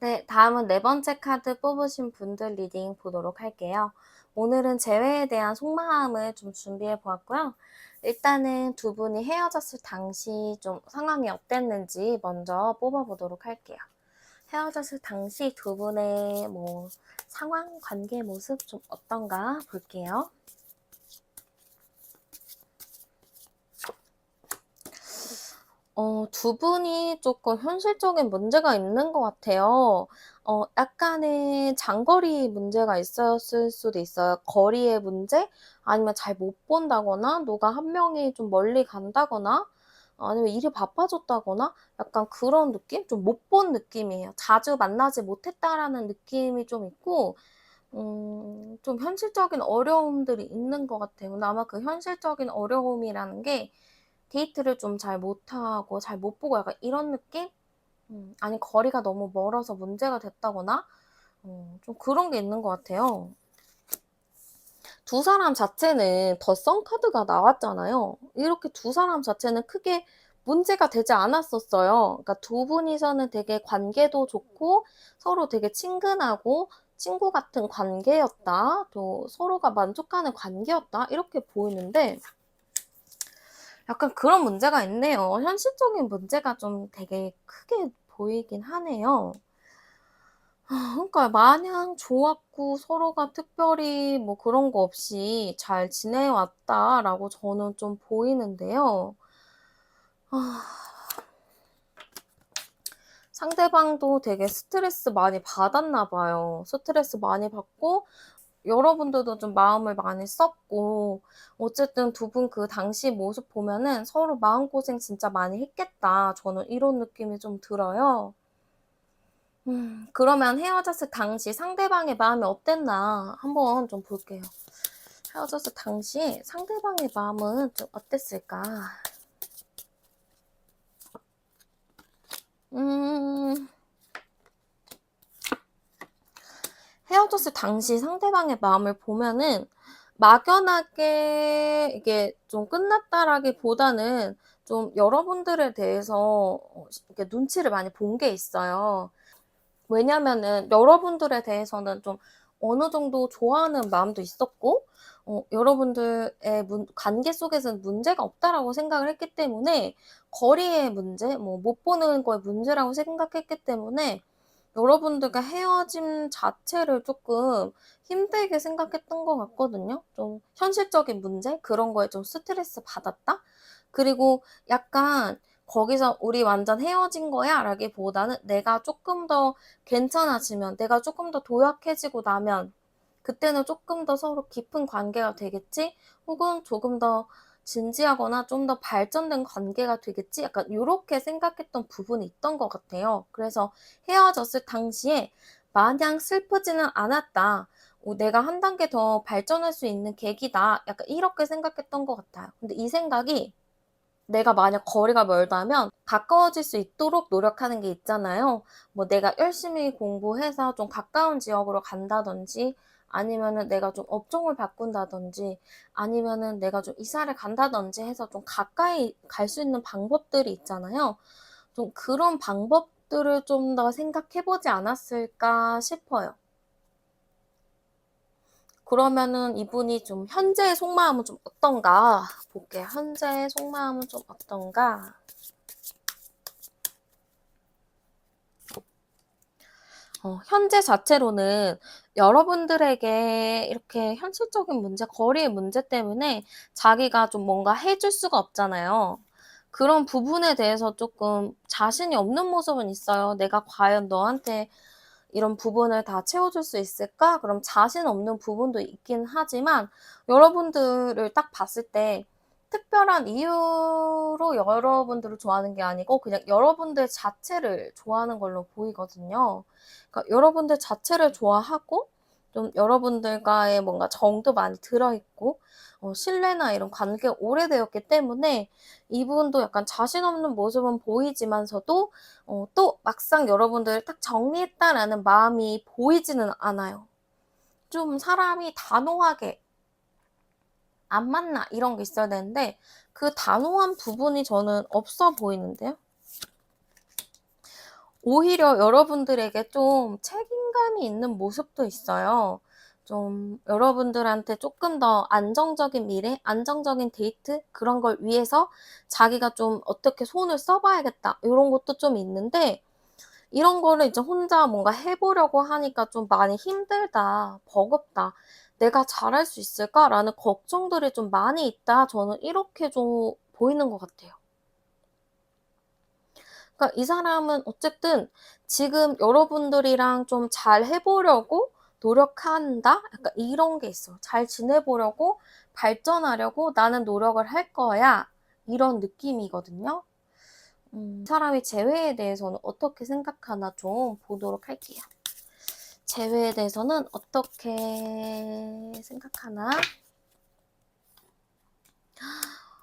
네, 다음은 네 번째 카드 뽑으신 분들 리딩 보도록 할게요. 오늘은 재회에 대한 속마음을 좀 준비해 보았고요. 일단은 두 분이 헤어졌을 당시 좀 상황이 어땠는지 먼저 뽑아보도록 할게요. 헤어졌을 당시 두 분의 뭐 상황, 관계 모습 좀 어떤가 볼게요. 두 분이 조금 현실적인 문제가 있는 것 같아요. 약간의 장거리 문제가 있었을 수도 있어요. 거리의 문제? 아니면 잘 못 본다거나 누가 한 명이 좀 멀리 간다거나 아니면 일이 바빠졌다거나 약간 그런 느낌? 좀 못 본 느낌이에요. 자주 만나지 못했다라는 느낌이 좀 있고 좀 현실적인 어려움들이 있는 것 같아요. 근데 아마 그 현실적인 어려움이라는 게 데이트를 좀 잘 못하고 잘 못 보고 약간 이런 느낌? 아니 거리가 너무 멀어서 문제가 됐다거나 좀 그런 게 있는 것 같아요. 두 사람 자체는 더 썬 카드가 나왔잖아요. 이렇게 두 사람 자체는 크게 문제가 되지 않았었어요. 그러니까 두 분이서는 되게 관계도 좋고 서로 되게 친근하고 친구 같은 관계였다. 또 서로가 만족하는 관계였다. 이렇게 보이는데 약간 그런 문제가 있네요. 현실적인 문제가 좀 되게 크게 보이긴 하네요. 그러니까 마냥 좋았고 서로가 특별히 뭐 그런 거 없이 잘 지내왔다라고 저는 좀 보이는데요. 상대방도 되게 스트레스 많이 받았나 봐요. 스트레스 많이 받고 여러분들도 좀 마음을 많이 썼고 어쨌든 두 분 그 당시 모습 보면은 서로 마음고생 진짜 많이 했겠다. 저는 이런 느낌이 좀 들어요. 그러면 헤어졌을 당시 상대방의 마음이 어땠나 한번 좀 볼게요. 헤어졌을 당시 상대방의 마음은 좀 어땠을까? 음. 헤어졌을 당시 상대방의 마음을 보면은 막연하게 이게 좀 끝났다라기보다는 좀 여러분들에 대해서 이렇게 눈치를 많이 본 게 있어요. 왜냐면은 여러분들에 대해서는 좀 어느 정도 좋아하는 마음도 있었고 여러분들의 관계 속에서는 문제가 없다라고 생각을 했기 때문에 거리의 문제 뭐 못 보는 거의 문제라고 생각했기 때문에 여러분들과 헤어짐 자체를 쪼끔 힘들게 생각했던 것 같거든요. 좀 현실적인 문제 그런 거에 좀 스트레스 받았다? 그리고 약간 거기서 '우리 완전 헤어진 거야.'라기보다는 '내가 쪼끔 더 괜찮아지면 내가 쪼끔 더 도약해지고 나면 그때는 쪼끔 더 서로 깊은 관계가 되겠지?' 혹은 '조금 더 진지하거나 좀 더 발전된 관계가 되겠지?' 약간 요렇게 생각했던 부분이 있던 것 같아요. 그래서 헤어졌을 당시에 마냥 슬프지는 않았다. '내가 한 단계 더 발전할 수 있는 계기다.' 약간 이렇게 생각했던 것 같아요. 근데 이 생각이 내가 만약 거리가 멀다면 가까워질 수 있도록 노력하는 게 있잖아요. 뭐 내가 열심히 공부해서 좀 가까운 지역으로 간다든지 아니면은 내가 좀 업종을 바꾼다든지 아니면은 내가 좀 이사를 간다든지 해서 좀 가까이 갈 수 있는 방법들이 있잖아요. 좀 그런 방법들을 좀 더 생각해 보지 않았을까 싶어요. 그러면은 이분이 좀 현재의 속마음은 좀 어떤가 볼게요. 현재의 속마음은 좀 어떤가? 현재 자체로는 여러분들에게 이렇게 현실적인 문제, 거리의 문제 때문에 자기가 좀 뭔가 해줄 수가 없잖아요. 그런 부분에 대해서 쪼끔 자신이 없는 모습은 있어요. '내가 과연 너한테 이런 부분을 다 채워줄 수 있을까?' 그럼 자신 없는 부분도 있긴 하지만 여러분들을 딱 봤을 때 특별한 이유로 여러분들을 좋아하는 게 아니고 그냥 여러분들 자체를 좋아하는 걸로 보이거든요. 그러니까 여러분들 자체를 좋아하고 좀 여러분들과의 뭔가 정도 많이 들어 있고 신뢰나 이런 관계가 오래되었기 때문에 이분도 약간 자신 없는 모습은 보이지만서도 또 막상 여러분들을 딱 정리했다라는 마음이 보이지는 않아요. 좀 사람이 단호하게 '안 만나.' 이런 게 있어야 되는데 그 단호한 부분이 저는 없어 보이는데요. 오히려 여러분들에게 좀 책임감이 있는 모습도 있어요. 좀 여러분들한테 쪼끔 더 안정적인 미래, 안정적인 데이트 그런 걸 위해서 자기가 좀 '어떻게 손을 써 봐야겠다.' 요런 것도 좀 있는데 이런 거를 이제 혼자 뭔가 해 보려고 하니까 좀 많이 '힘들다. 버겁다. 내가 잘할 수 있을까?'라는 걱정들이 좀 많이 있다. 저는 이렇게 좀 보이는 것 같아요. 그러니까 이 사람은 어쨌든 지금 여러분들이랑 좀 잘 해 보려고 노력한다? 약간 이런 게 있어요. '잘 지내 보려고 발전하려고 나는 노력을 할 거야.' 이런 느낌이거든요. 이 사람이 재회에 대해서는 어떻게 생각하나 좀 보도록 할게요. 재회에 대해서는 어떻게 생각하나?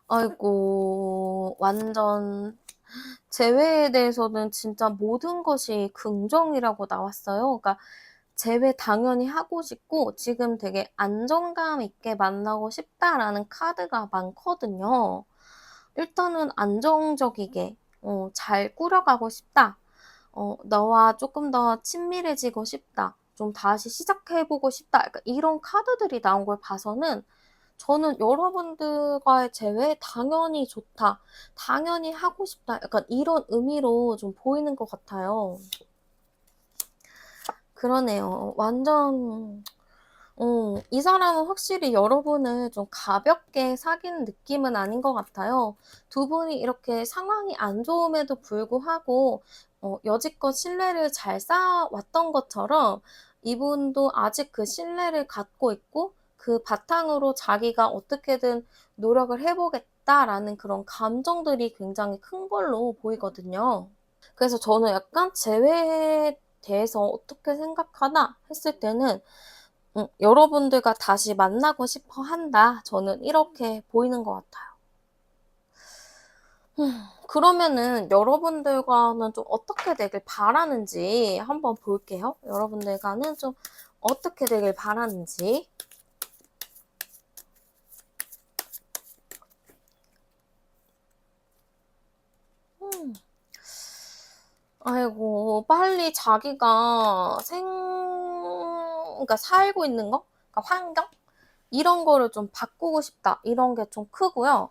아이고 완전 재회에 대해서는 진짜 모든 것이 긍정이라고 나왔어요. 그러니까 재회 당연히 하고 싶고 지금 되게 '안정감 있게 만나고 싶다.'라는 카드가 많거든요. 일단은 안정적이게 잘 꾸려가고 싶다. 너와 조금 더 친밀해지고 싶다. 좀 다시 시작해 보고 싶다. 약간 이런 카드들이 나온 걸 봐서는 저는 여러분들과의 재회 당연히 좋다. 당연히 하고 싶다. 약간 이런 의미로 좀 보이는 것 같아요. 그러네요. 완전 이 사람은 확실히 여러분을 좀 가볍게 사귀는 느낌은 아닌 것 같아요. 두 분이 이렇게 상황이 안 좋음에도 불구하고 여지껏 신뢰를 잘 쌓아왔던 것처럼 이분도 아직 그 신뢰를 갖고 있고 그 바탕으로 자기가 어떻게든 노력을 해보겠다라는 그런 감정들이 굉장히 큰 걸로 보이거든요. 그래서 저는 약간 재회에 대해서 어떻게 생각하나 했을 때는 여러분들과 다시 만나고 싶어 한다. 저는 이렇게 보이는 것 같아요. 그러면은 여러분들과는 좀 어떻게 되길 바라는지 한번 볼게요. 여러분들과는 좀 어떻게 되길 바라는지. 음. 아이고, 빨리 자기가 그러니까 살고 있는 거? 그러니까 환경? 이런 거를 좀 바꾸고 싶다. 이런 게 좀 크고요.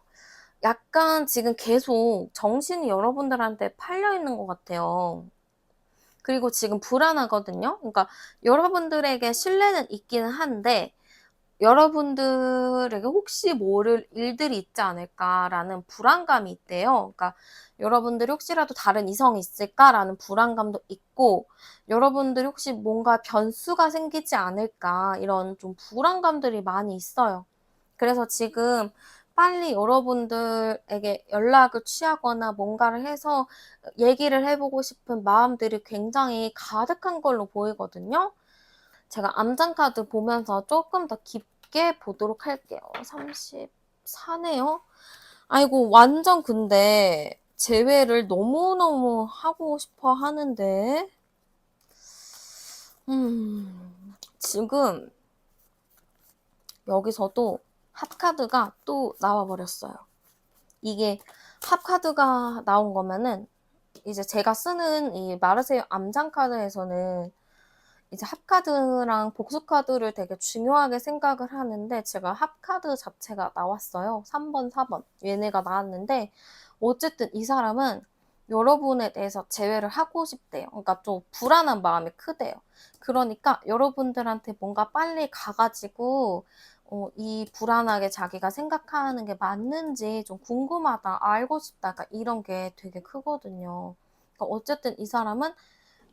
약간 지금 계속 정신이 여러분들한테 팔려 있는 것 같아요. 그리고 지금 불안하거든요. 그러니까 여러분들에게 신뢰는 있기는 한데 여러분들에게 혹시 모를 일들이 있지 않을까라는 불안감이 있대요. 그러니까 여러분들이 혹시라도 다른 이성이 있을까라는 불안감도 있고 여러분들이 혹시 뭔가 변수가 생기지 않을까 이런 좀 불안감들이 많이 있어요. 그래서 지금 빨리 여러분들에게 연락을 취하거나 뭔가를 해서 얘기를 해보고 싶은 마음들이 굉장히 가득한 걸로 보이거든요. 제가 암장카드 보면서 조금 더 깊게 보도록 할게요. 34네요. 아이고, 완전 근데 재회를 너무너무 하고 싶어 하는데 지금 여기서도 핫카드가 또 나와버렸어요. 이게 핫카드가 나온 거면은 이제 제가 쓰는 이 마르세유 암장카드에서는 이제 합카드랑 복수카드를 되게 중요하게 생각을 하는데 제가 합카드 자체가 나왔어요. 3번, 4번. 얘네가 나왔는데 어쨌든 이 사람은 여러분에 대해서 제외를 하고 싶대요. 그러니까 좀 불안한 마음이 크대요. 그러니까 여러분들한테 뭔가 빨리 가가지고 이 불안하게 자기가 생각하는 게 맞는지 좀 궁금하다, 알고 싶다, 그러니까 이런 게 되게 크거든요. 그러니까 어쨌든 이 사람은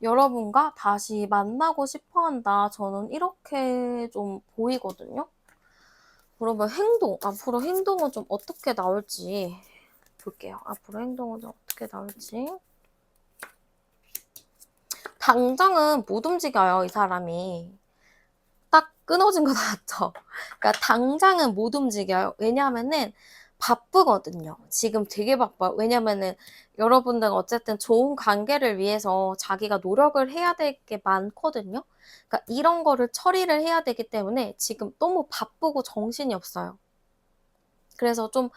여러분과 다시 만나고 싶어 한다. 저는 이렇게 좀 보이거든요. 그러면 앞으로 행동은 좀 어떻게 나올지 볼게요. 앞으로 행동은 좀 어떻게 나올지. 당장은 못 움직여요, 이 사람이. 딱 끊어진 거 나왔죠. 그러니까 당장은 못 움직여요. 왜냐하면은 바쁘거든요. 지금 되게 바빠요. 왜냐면은 여러분들 어쨌든 좋은 관계를 위해서 자기가 노력을 해야 될 게 많거든요. 그러니까 이런 거를 처리를 해야 되기 때문에 지금 너무 바쁘고 정신이 없어요. 그래서 좀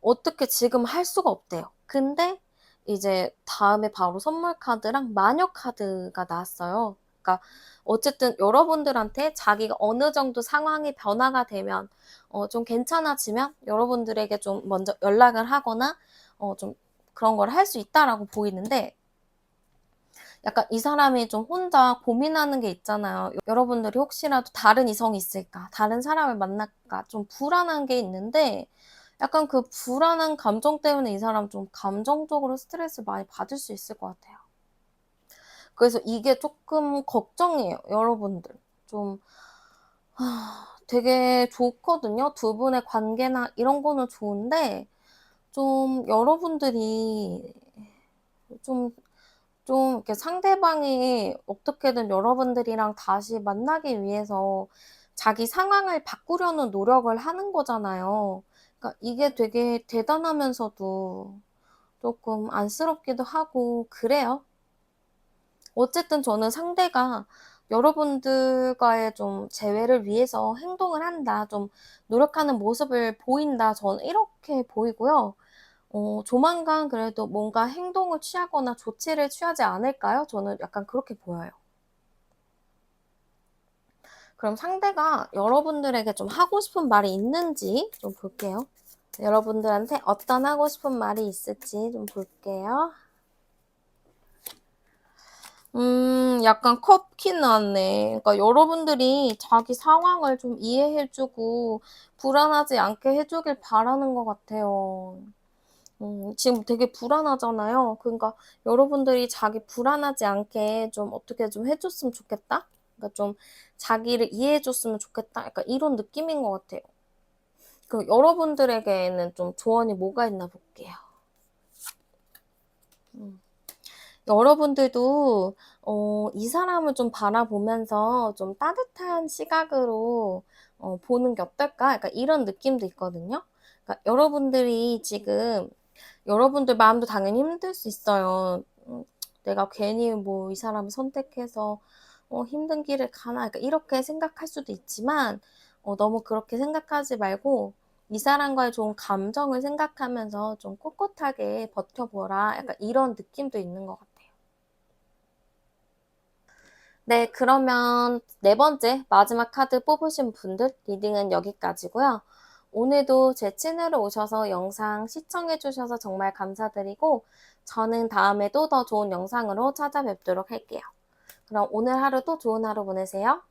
어떻게 지금 할 수가 없대요. 근데 이제 다음에 바로 선물 카드랑 마녀 카드가 나왔어요. 그러니까 어쨌든 여러분들한테 자기가 어느 정도 상황이 변화가 되면 좀 괜찮아지면 여러분들에게 좀 먼저 연락을 하거나 좀 그런 걸 할 수 있다라고 보이는데 약간 이 사람이 좀 혼자 고민하는 게 있잖아요. 여러분들이 혹시라도 다른 이성이 있을까? 다른 사람을 만날까? 좀 불안한 게 있는데 약간 그 불안한 감정 때문에 이 사람 좀 감정적으로 스트레스를 많이 받을 수 있을 것 같아요. 그래서 이게 조금 걱정이에요, 여러분들. 좀 되게 좋거든요. 두 분의 관계나 이런 거는 좋은데 좀 여러분들이 좀 이렇게 상대방이 어떻게든 여러분들이랑 다시 만나기 위해서 자기 상황을 바꾸려는 노력을 하는 거잖아요. 그러니까 이게 되게 대단하면서도 조금 안쓰럽기도 하고 그래요. 어쨌든 저는 상대가 여러분들과의 좀 재회를 위해서 행동을 한다, 좀 노력하는 모습을 보인다, 저는 이렇게 보이고요. 조만간 그래도 뭔가 행동을 취하거나 조치를 취하지 않을까요? 저는 약간 그렇게 보여요. 그럼 상대가 여러분들에게 좀 하고 싶은 말이 있는지 좀 볼게요. 여러분들한테 어떤 하고 싶은 말이 있을지 좀 볼게요. 약간 컵키 나왔네. 그러니까 여러분들이 자기 상황을 좀 이해해주고 불안하지 않게 해주길 바라는 것 같아요. 지금 되게 불안하잖아요. 그러니까 여러분들이 자기 불안하지 않게 좀 어떻게 좀 해줬으면 좋겠다? 그러니까 좀 자기를 이해해줬으면 좋겠다? 약간 이런 느낌인 것 같아요. 그 여러분들에게는 좀 조언이 뭐가 있나 볼게요. 여러분들도 이 사람을 좀 바라보면서 좀 따뜻한 시각으로 보는 게 어떨까? 약간 이런 느낌도 있거든요. 그러니까 여러분들이 지금 여러분들 마음도 당연히 힘들 수 있어요. 내가 괜히 뭐 이 사람을 선택해서 힘든 길을 가나? 약간 이렇게 생각할 수도 있지만 너무 그렇게 생각하지 말고 이 사람과의 좋은 감정을 생각하면서 좀 꿋꿋하게 버텨보라. 약간 이런 느낌도 있는 것 같아요. 네, 그러면 네 번째 마지막 카드 뽑으신 분들 리딩은 여기까지고요. 오늘도 제 채널에 오셔서 영상 시청해 주셔서 정말 감사드리고 저는 다음에도 더 좋은 영상으로 찾아뵙도록 할게요. 그럼 오늘 하루도 좋은 하루 보내세요.